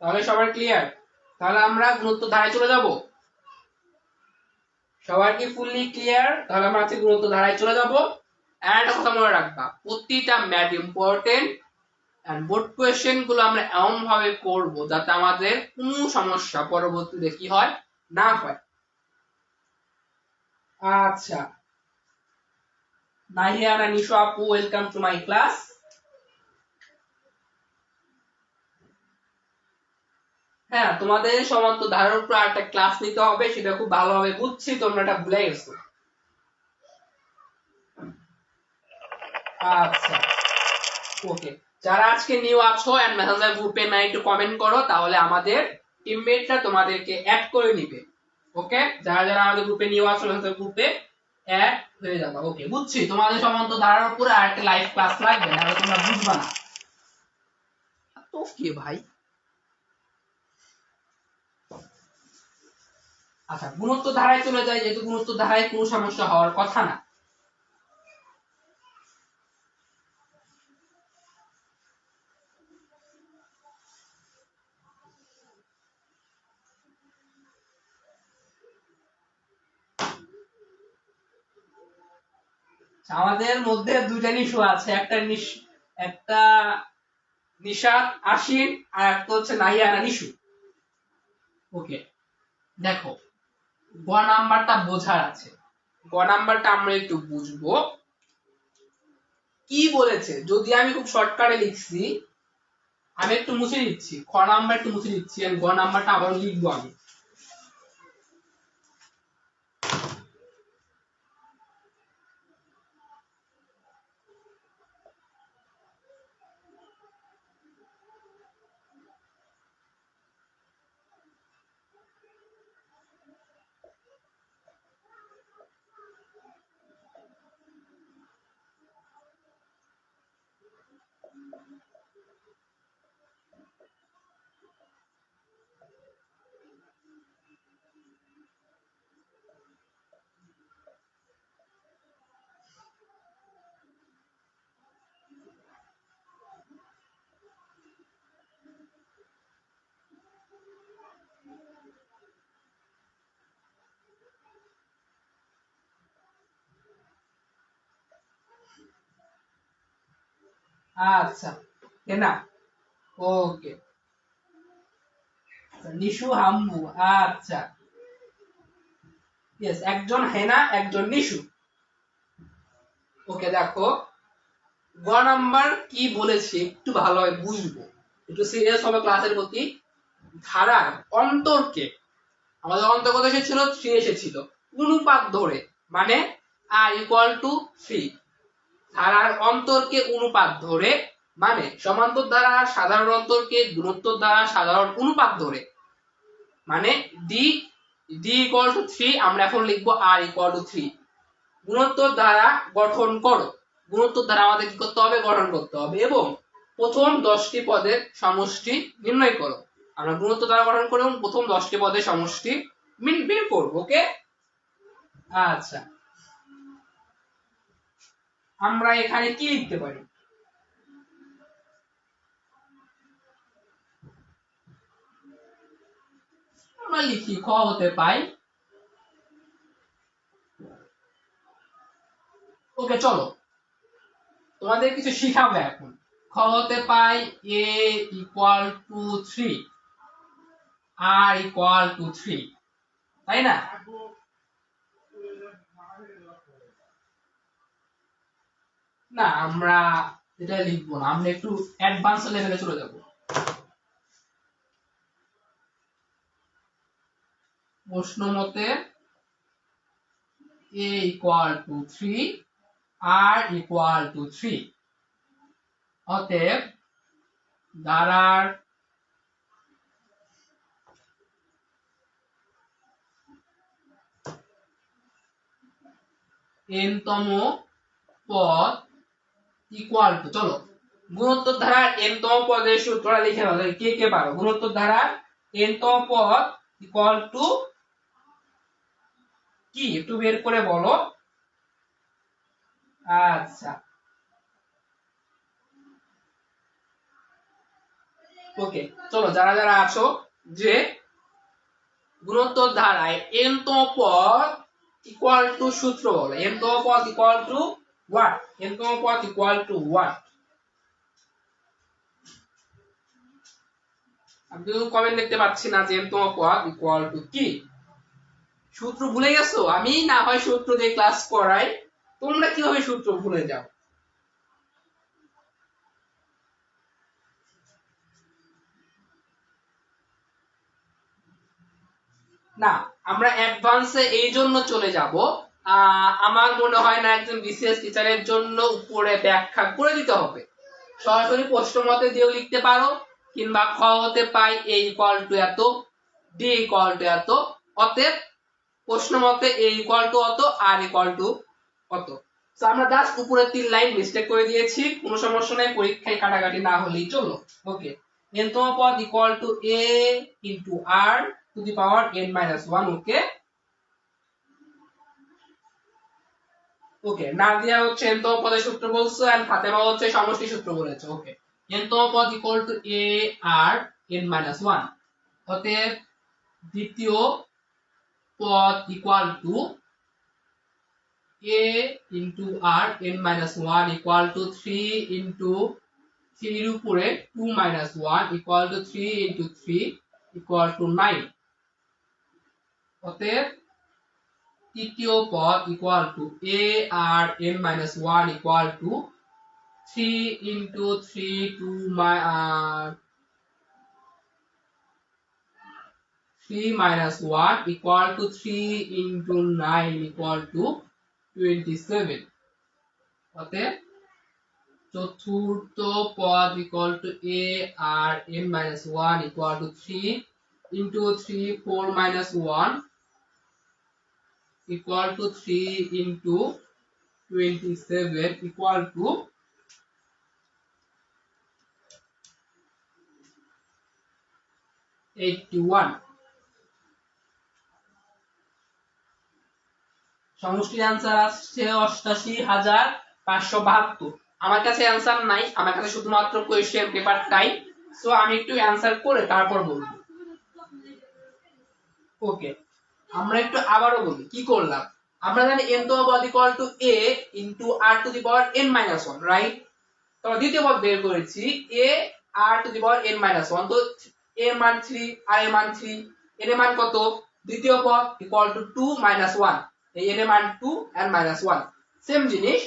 তাহলে সবার ক্লিয়ার। তাহলে আমরা গুণোত্তর ধারায় চলে যাব। সবার কি ফুললি ক্লিয়ার? তাহলে আমরা আজকে গুণোত্তর ধারায় চলে যাব। এন্ড একটা কথা মনে রাখবা, প্রতিটা math important and board question গুলো আমরা এমন ভাবে করব যাতে আমাদের কোনো সমস্যা পরবর্তীতে কি হয় না হয়। আচ্ছা, নাহিয়া না নিশো আপু, ওয়েলকাম টু মাই ক্লাস। হ্যাঁ, তোমাদের সমান্তর ধারার উপর একটা ক্লাস নিতে হবে, সেটা খুব ভালোভাবে বুঝছি, তোমরা এটা ভুলে গেছো। আচ্ছা ওকে, যারা আজকে নিউ আছো এন্ড মেসেঞ্জার গ্রুপে না একটু কমেন্ট করো, তাহলে আমাদের টিমমেটরা তোমাদেরকে অ্যাড করে নিবে। ওকে, যারা যারা আমাদের গ্রুপে নিউ আছো মেসেঞ্জার গ্রুপে অ্যাড হয়ে যাবে। ওকে, বুঝছি তোমাদের সমান্তর ধারার উপরে আরেকটা লাইভ ক্লাস লাগবে, নাহলে তোমরা বুঝবা না। তো কি ভাই? আচ্ছা, গুণোত্তর ধারায় চলে যায়, যেহেতু গুণোত্তর ধারায় কোনো সমস্যা হওয়ার কথা না। আমাদের মধ্যে দুইটা নিশু আছে, একটা নিশাত আশিন আর একটা হচ্ছে নাহিয়ানা নিশু। ওকে দেখো, গ নাম্বারটা বোঝার আছে, গ নাম্বারটা আমরা একটু বুঝবো কি বলেছে। যদি আমি খুব শর্টকাটে লিখছি, আমি একটু মুছে দিচ্ছি, খ নাম্বার একটু মুছে দিচ্ছি, আর গ নাম্বারটা আবার লিখবো আমি। আচ্ছা না, ওকে, নিশু হাম্বু, আচ্ছা ইয়েস, একজন হেনা একজন নিশু। ওকে দেখো, গ নাম্বার কি বলেছে একটু ভালোভাবে বুঝবো, একটু সিরিয়াস হবে ক্লাসের প্রতি। ধারার অন্তরকে, আমাদের অন্তর কত এসেছিল, 3 এসেছিল, অনুপাত ধরে, মানে r=3। ধারার অন্তরকে অনুপাত ধরে মানে সমান্তর দ্বারা সাধারণ অন্তরকে গুণোত্তর দ্বারা সাধারণ অনুপাত ধরে, মানে d=3, আমরা এখন লিখবো r=3। গুণোত্তর দ্বারা গঠন করো, গুণোত্তর দ্বারা আমাদের কি করতে হবে, গঠন করতে হবে, এবং প্রথম 10টি পদের সমষ্টি নির্ণয় করো। আমরা গুণোত্তর দ্বারা গঠন করে প্রথম 10টি পদের সমষ্টি বের করব। ওকে আচ্ছা, আমরা এখানে কি লিখতে পারি, আমরা লিখি খ হতে পাই। ওকে চলো, তোমাদের কিছু শিখাবো এখন। খ হতে পাই a=3, r=3, তাই না? না, আমরা এটা লিখবো না, আমরা একটু অ্যাডভান্স লেভেলে চলে যাব। প্রশ্ন মতে a=3, r=3, অতএব ধারার n তম পদ ইকুয়াল টু, চলো গুণোত্তর ধারার n তম পদের সূত্রটা লিখে নাও, কে কে পারো। গুণোত্তর ধারার n তম পদ ইকুয়াল টু কি, একটু বের করে বলো। আচ্ছা ওকে চলো, যারা যারা আছো, যে গুণোত্তর ধারায় n তম পদ ইকুয়াল টু সূত্র বলো, n তম পদ ইকুয়াল টু হোয়াট, n তম পদ ইকুয়াল টু হোয়াট। আমি তো কমেন্ট দেখতে পাচ্ছি না যে n তম পদ ইকুয়াল টু কি। সূত্র ভুলে গেছো? আমি না হয় সূত্র দিয়ে ক্লাস করাই, তোমরা কিভাবে সূত্র ভুলে যাও? না, আমরা অ্যাডভান্সে এই জন্য চলে যাব, আমার মনে হয় না একজন বিসিএস টিচারের জন্য উপরে ব্যাখ্যা করে দিতে হবে। সরাসরি প্রশ্ন মতে দিয়েও লিখতে পারো, কিংবা খ হতে পাই a=, এত d=, এত, অতএব প্রশ্ন মতে a=, অত, r=, অত। তো আমরা জাস্ট উপরে 3 লাইন মিস্টেক করে দিয়েছি, কোনো সমস্যা নাই, পরীক্ষায় কাটাকাটি না হলেই চলো। ওকে, n তম পদ equal to a into r to the power n-1। ওকে ওকে, নাদিয়া হচ্ছে n তম পদের সূত্র বলছো, এন্ড ফাতেমা হচ্ছে সমষ্টি সূত্র বলেছে। ওকে, n তম পদ equal to a r n-1, অতএব দ্বিতীয় পদ equal to a into r n minus 1 equal to 3 into 3 এর উপরে 2 minus 1 equal to 3 into 3 equal to 9 অতএব তৃতীয় পদ equal to a r n minus 1 equal to 3 into 3 3 minus 1 equal to 3 into 9 equal to 27 অতএব চতুর্থ পদ equal to a r n minus 1 equal to 3 into 3 4 minus 1 equal to 3 into 27 equal to 81 সমষ্টির answer আসছে ৮৮,৫৭২ আমার কাছে answer নাই, আমার কাছে শুধুমাত্র কোয়েশ্চেন পেপারটাই, সো আমি একটু অ্যানসার করে তারপর বলবো। ওকে, আমরা একটু আবারও বলি কি করলাম। আমরা জানি n তম পদ equal to a into r to the power n minus 1, right? তো দ্বিতীয় পদ বের করেছি a r to the power n minus 1, তো a এর মান 3 r এর মান 3, n এর মান কত? দ্বিতীয় পদ ইকুয়াল টু 2 মাইনাস 1, এই n এর মান 2 and মাইনাস 1। সেম জিনিস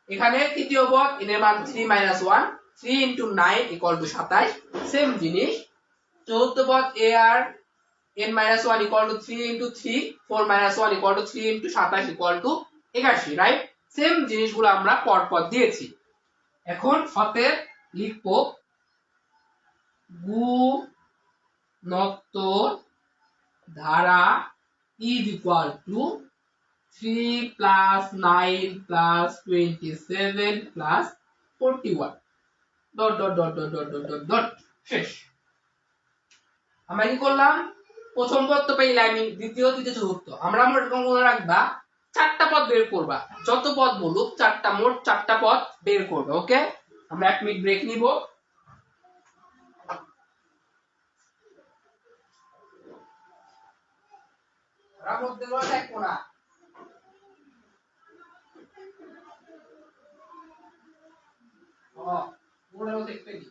এখানে তৃতীয় পদ n এর মান 3 minus 1, 3 into 9 equal to 27। Same জিনিস চতুর্থ পদ ar n minus 1 equal to 3 into 3, 4 minus 1 equal to 3 into 27 equal to 81, right? Same জিনিসগুলো আমরা পরপর দিয়েছি। এখন অতএব লিখবো গুণোত্তর ধারা is equal to 3 plus 9 plus 27 plus 41 dot dot dot dot dot dot dot শেষ। আমরা কি করলাম? প্রথম পদ তো পেলাম, দ্বিতীয় তৃতীয় চতুর্থ আমরা এরকম মনে রাখবা চারটা পদ বের করবা, যত পদ বলুক চারটা, মোট চারটা পদ বের করবে। ওকে, আমরা 1 মিনিট ব্রেক নিব। মধ্যে দেখবো না ওটাও দেখতে নি।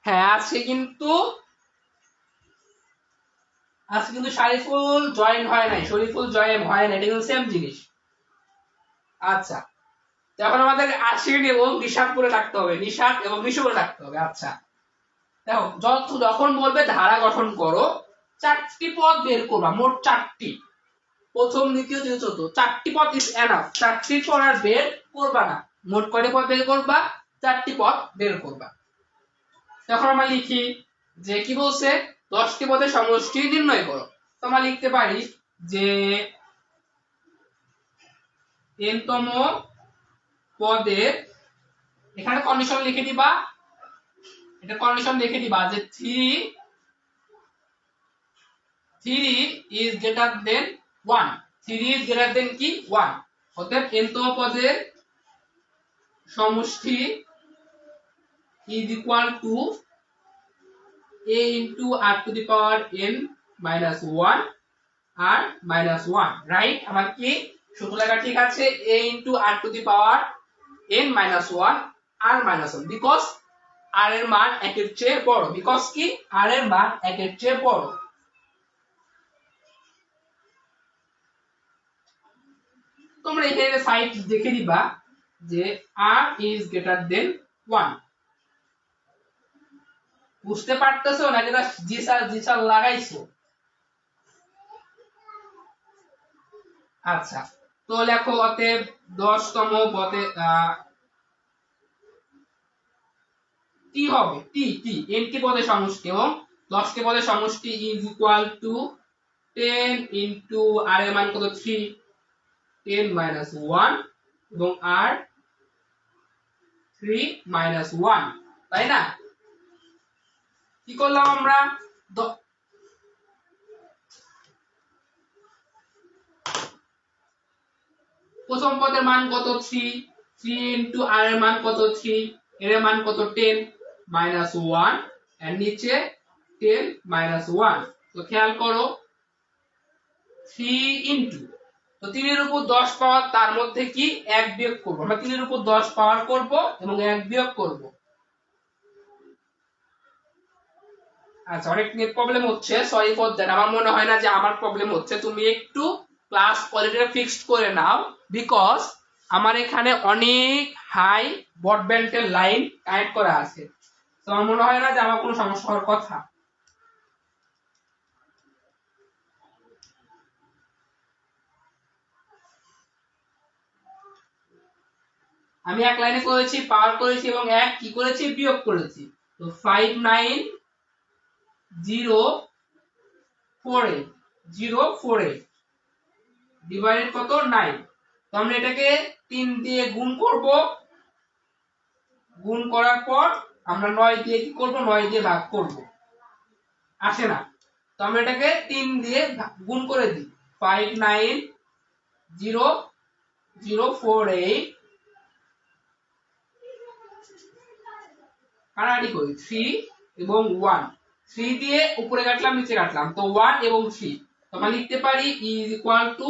হ্যাঁ, আজকে কিন্তু শরীফুল জয়েন হয় নাই, শরীফুল জয়েন হয় নাই, এটা কিন্তু সেম জিনিস। আচ্ছা, এখন আমাদের আশির এবং নিশাত করে রাখতে হবে, নিশাত এবং নিশু করে রাখতে হবে। আচ্ছা দেখো, যখন বলবে ধারা গঠন করো, চারটি পদ বের করবা, মোট চারটি, প্রথম দ্বিতীয় তৃতীয় চতুর্থ, চারটি পদ ইজ এনাফ, চারটির পর আর বের করবা না। মোট কয়টি পদ বের করবা? চারটি পদ বের করবা। তখন আমরা লিখি যে কি বলছে, 10টি পদের সমষ্টি নির্ণয় করো। তো আমরা লিখতে পারি যে n তম পদের, এখানে কন্ডিশন লিখে দিবা, এটা কন্ডিশন লিখে দিবা যে 3 is greater than 1, 3 is greater than কি 1। অতএব n তম পদের সমষ্টি is equal to a into r to the power n minus 1 r minus 1, right? আমার কি সূত্র লেখা ঠিক আছে? a into r to the power n minus 1 r minus 1, because r এর মান 1 এর চেয়ে বড়, বিকজ কি r এর মান 1 এর চেয়ে বড়। তোমরা এখানে সাইড দেখে দিবা যে r is greater than 1। বুঝতে পারতেছো নাকি না? জি স্যার লাগাইছো? আচ্ছা, তো লেখো অতএব 10তম পদে কি হবে? টি nটি পদের সমষ্টি এবং 10টি পদের সমষ্টি is equal to 10 into r এর মান কত? 3, 10 minus 1 এবং r 3 minus 1, তাই না? কি করলাম আমরা? প্রথম পদের মান কত? 3 into r এর মান কত? 3, এর মান কত? 10, মাইনাস 1 এর নিচে 10 মাইনাস 1। তো খেয়াল করো 3 ইনটু, তো 3 এর উপর 10 পাওয়ার, তার মধ্যে কি 1 বিয়োগ করব। আমরা 3 এর উপর 10 পাওয়ার করব এবং 1 বিয়োগ করব। আচ্ছা, অনেক নেট প্রবলেম হচ্ছে, সরি ফর দ্যাট। আমার মনে হয় না যে আমার প্রবলেম হচ্ছে, তুমি একটু ক্লাস কোয়ালিটিটা ফিক্সড করে নাও, বিকজ আমার এখানে অনেক হাই ব্রডব্যান্ডের লাইন কানেক্ট করা আছে। তো আমার মনে হয় না যে আমার কোনো সমস্যা হওয়ার কথা। আমি এক লাইনে করেছি, পাওয়ার করেছি এবং এক কি করেছি, বিয়োগ করেছি। তো 59048 ডিভাইডেড কত 9। তো আমরা এটাকে 3 দিয়ে গুণ করব, গুণ করার পর আমরা 9 দিয়ে কি করব, 9 দিয়ে ভাগ করব, আসে না। তো আমরা এটাকে 3 দিয়ে গুণ করে দিই। 59048 কাটাকাটি করি 3 এবং 1, 3 দিয়ে উপরে কাটলাম নিচে কাটলাম, তো 1 এবং 3। তো আমরা লিখতে পারি ইজ ইকুয়াল টু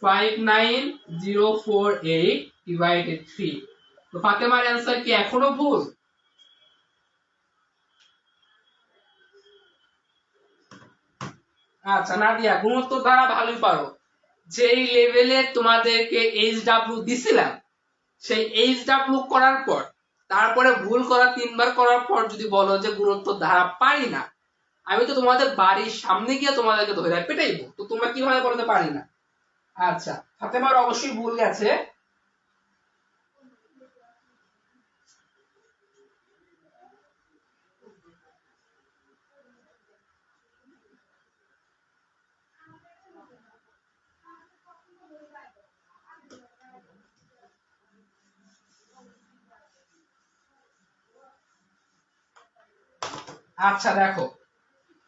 59048 ডিভাইডেড 3। তো ফাতেমার অ্যানসার কি এখনো ভুল? আচ্ছা নাদিয়া, গুণোত্তর দ্বারা ভালোই পারো। যেই লেভেলে তোমাদেরকে এইচডব্লিউ দিছিলাম, সেই এইচডব্লিউ করার পর তারপরে ভুল করা 3 বার করার পর যদি বলো যে গুণোত্তর ধারা পারি না, আমি তো তোমাদের বাড়ির সামনে গিয়ে তোমাদেরকে ধরে পেটাইবো। তো তোমরা কিভাবে বলতে পারি না? আচ্ছা, ফাতেমার অবশ্যই ভুল গেছে। আচ্ছা দেখো,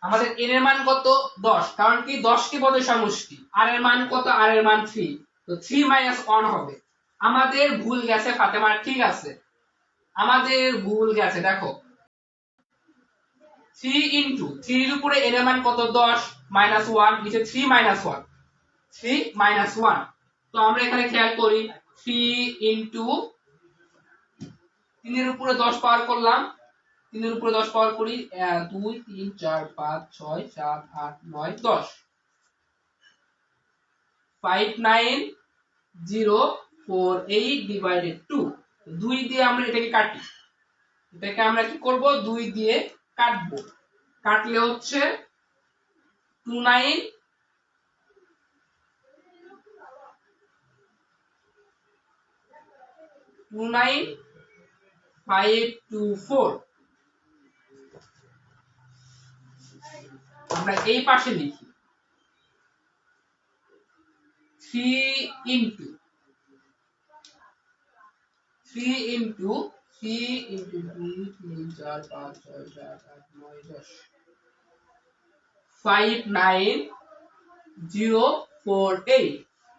আমাদের n এর মান কত 10, কারণ কি 10 টি পদের সমষ্টি। r এর মান কত, r এর মান 3, তো 3 1 হবে। আমাদের ভুল গেছে ফাতেমার, ঠিক আছে, আমাদের ভুল গেছে। দেখো 3 ইনটু 3 এর উপরে n এর মান কত 10 মাইনাস 1, নিচে 3 1, 3 1। তো আমরা এখানে খেয়াল করি 3 ইনটু 3 এর উপরে 10 পাওয়ার করলাম, 3 এর উপরে 10 পাওয়ার করি 2 3 4 5 6 7 8 9 10। 59048 ডিভাইডেড 2, 2 দিয়ে আমরা এটাকে কাটি। এটাকে আমরা কি করব, 2 দিয়ে কাটবো। কাটলে হচ্ছে 29524। আমরা এই পাশে লিখি 3 ইনটু 3 ইনটু 3 ইনটু 2 3 4 5 6 7 8 9 10, 59048।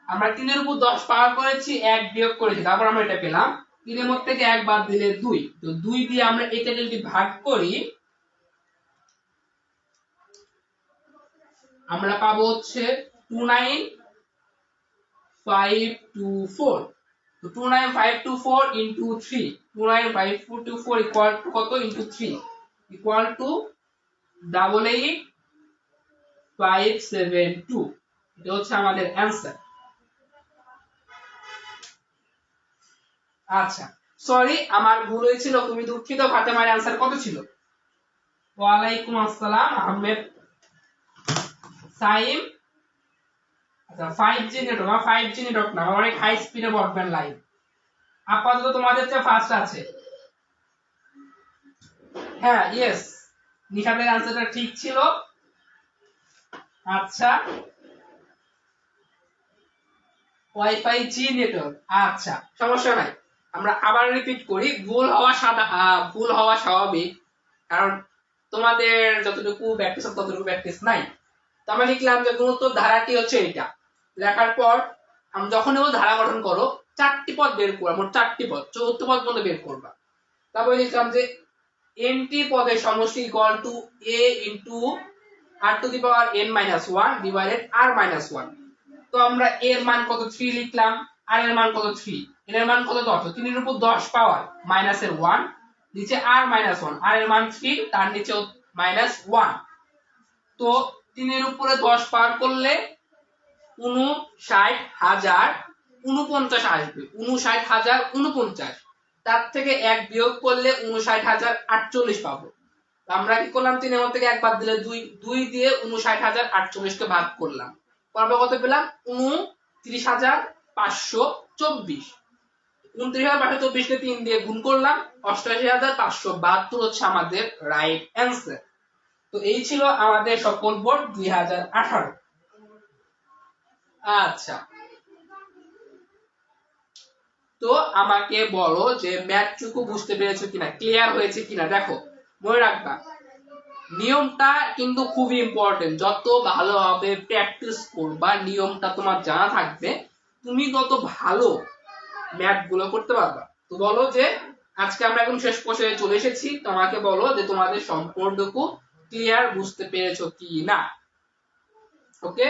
আমরা 3 এর উপর 10 পাওয়ার করেছি, 1 বিয়োগ করেছি, তারপর আমরা এটা পেলাম। 3 এর মধ্যে থেকে 1 বাদ দিলে 2, তো 2 দিয়ে আমরা এটা যদি ভাগ করি আমরা পাবো হচ্ছে 29524। তো 29524 ইনটু 3, 29524 ইকুয়াল টু কত, ইনটু 3 ইকুয়াল টু 88572। এটা হচ্ছে আমাদের অ্যানসার। আচ্ছা সরি, আমার ভুল হয়েছিল, তুমি দুঃখিত। ফাতেমার অ্যানসার কত ছিল? ওয়ালাইকুম আসসালাম আহমেদ সাইম। আচ্ছা 5G নেটওয়ার্ক, 5G নেটওয়ার্ক না, অনেক হাই স্পিডে ব্রডব্যান্ড লাইন। আপাতত তোমাদের চেয়ে ফাস্ট আছে। হ্যাঁ ইয়েস, নিশাতের অ্যানসারটা ঠিক ছিল। আচ্ছা ওয়াইফাই জি নেটওয়ার্ক, আচ্ছা সমস্যা নাই। আমরা আবার রিপিট করি, ভুল হওয়া স্বাভাবিক, কারণ তোমাদের যতটুকু প্র্যাকটিস ততটুকু প্র্যাকটিস নাই। তো আমরা লিখলাম যে গুণোত্তর ধারাটি হচ্ছে এটা। লেখার পর আমরা যখন ধারা গঠন করো 4টি পদ বের করবো, মোট 4টি পদ, 4th পদ পর্যন্ত বের করবা। তারপরে লিখলাম যে nটি পদের সমষ্টি equal to a into r to the power n minus 1 divided r minus 1। তো আমরা a এর মান কত 3 লিখলাম, r এর মান কত 3, n এর মান কত 10, তো 3 এর উপর 10 পাওয়ার মাইনাসের 1, নিচে r মাইনাস 1, r এর মান 3, তার নিচে মাইনাস 1। তো 3 এর উপরে 10 পাওয়ার করলে 59,049 আসবে, 59,049। তার থেকে 1 বিয়োগ করলে 59,048 পাবো। আমরা কি করলাম, 3 এর মধ্যে থেকে 1 বাদ দিলে 2, 2 দিয়ে 59,048 কে ভাগ করলাম, আমরা কত পেলাম 29,524। 29,524 কে 3 দিয়ে গুণ করলাম, 88,572 হচ্ছে আমাদের রাইট অ্যান্সার। তো এই ছিল আমাদের সকল বোর্ড 2018। আচ্ছা, তো আমাকে বলো যে ম্যাথটুকু বুঝতে পেরেছো কিনা, ক্লিয়ার হয়েছে কিনা। দেখো মনে রাখবা, নিয়মটা কিন্তু খুবই ইম্পর্টেন্ট। যত ভালোভাবে প্র্যাকটিস করবা, নিয়মটা তোমার জানা থাকবে, তুমি তত ভালো ম্যাথ গুলো করতে পারবা। তো বলো যে আজকে আমরা এখন শেষ পর্যায়ে চলে এসেছি, তোমাকে বলো যে তোমাদের সম্পূর্ণটুকু ক্লিয়ার বুঝতে পেরেছো কি না। ওকে,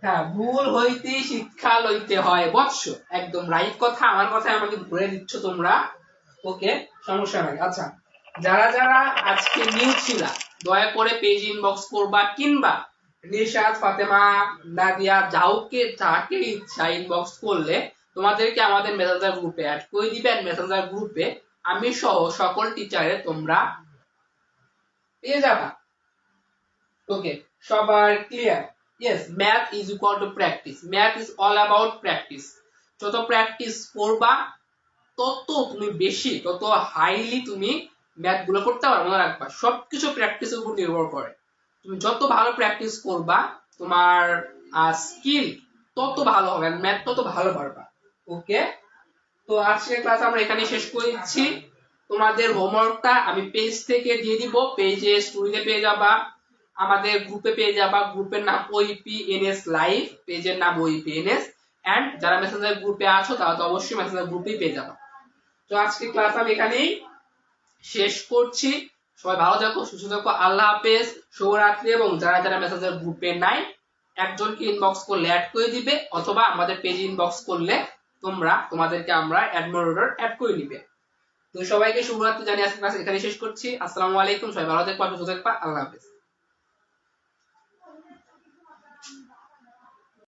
হ্যাঁ, ভুল হইতে শিক্ষা লইতে হয় বৎস, একদম রাইট কথা। আমার কথায় আমাকে ঘুরে দিচ্ছ তোমরা, ওকে, সমস্যা নাই। আচ্ছা, যারা যারা আজকে নিউ ছিলা দয়া করে পেজ ইনবক্স করবা, কিংবা নিশাত, ফাতেমা, নাদিয়া, যাকে ইচ্ছা ইনবক্স করলে তোমাদেরকে আমাদের মেসেঞ্জার গ্রুপে অ্যাড করে দিবেন। মেসেঞ্জার গ্রুপে আমি সহ সকল টিচারে তোমরা পেয়ে যাবা। ওকে, সবার clear? yes, math is equal to practice. Math is all about practice. যত প্র্যাকটিস করবা তত তুমি বেশি, তত হাইলি তুমি ম্যাথ গুলো করতে পারবে। মনে রাখবা, সবকিছু প্র্যাকটিসের উপর নির্ভর করে। তুমি যত ভালো প্র্যাকটিস করবা, তোমার স্কিল তত ভালো হবে, ম্যাথ তত ভালো পারবা। ওকে, তো আজকের ক্লাস আমরা এখানেই শেষ করে দিচ্ছি। তোমাদের হোমওয়ার্কটা আমি পেজ থেকে দিয়ে দিব, পেজে স্টোরিতে পেয়ে যাবা, আমাদের গ্রুপে পেয়ে যাবা। গ্রুপের নাম OEPNS লাইভ, পেজের নাম OEPNS, এন্ড যারা মেসেঞ্জার গ্রুপে আছো তারা তো অবশ্যই মেসেঞ্জার গ্রুপেই পেয়ে যাবা। তো আজকে ক্লাস আমি এখানেই শেষ করছি। সবাই ভালো থাকো, সুস্থ থাকো, আল্লাহ হাফেজ, শুভরাত্রি। এবং যারা যারা মেসেঞ্জার গ্রুপে নাই, একজনকে ইনবক্স করলে অ্যাড করে দিবে, অথবা আমাদের পেজে ইনবক্স করলে তোমাদেরকে আমরা অ্যাডমিন অ্যাড করে নিবে। তো সবাইকে শুভরাত্রি জানিয়ে আজকে ক্লাস এখানে শেষ করছি। আসসালামু আলাইকুম, সবাই ভালো থাকবা, সুস্থ থাকবা, আল্লাহ হাফেজ।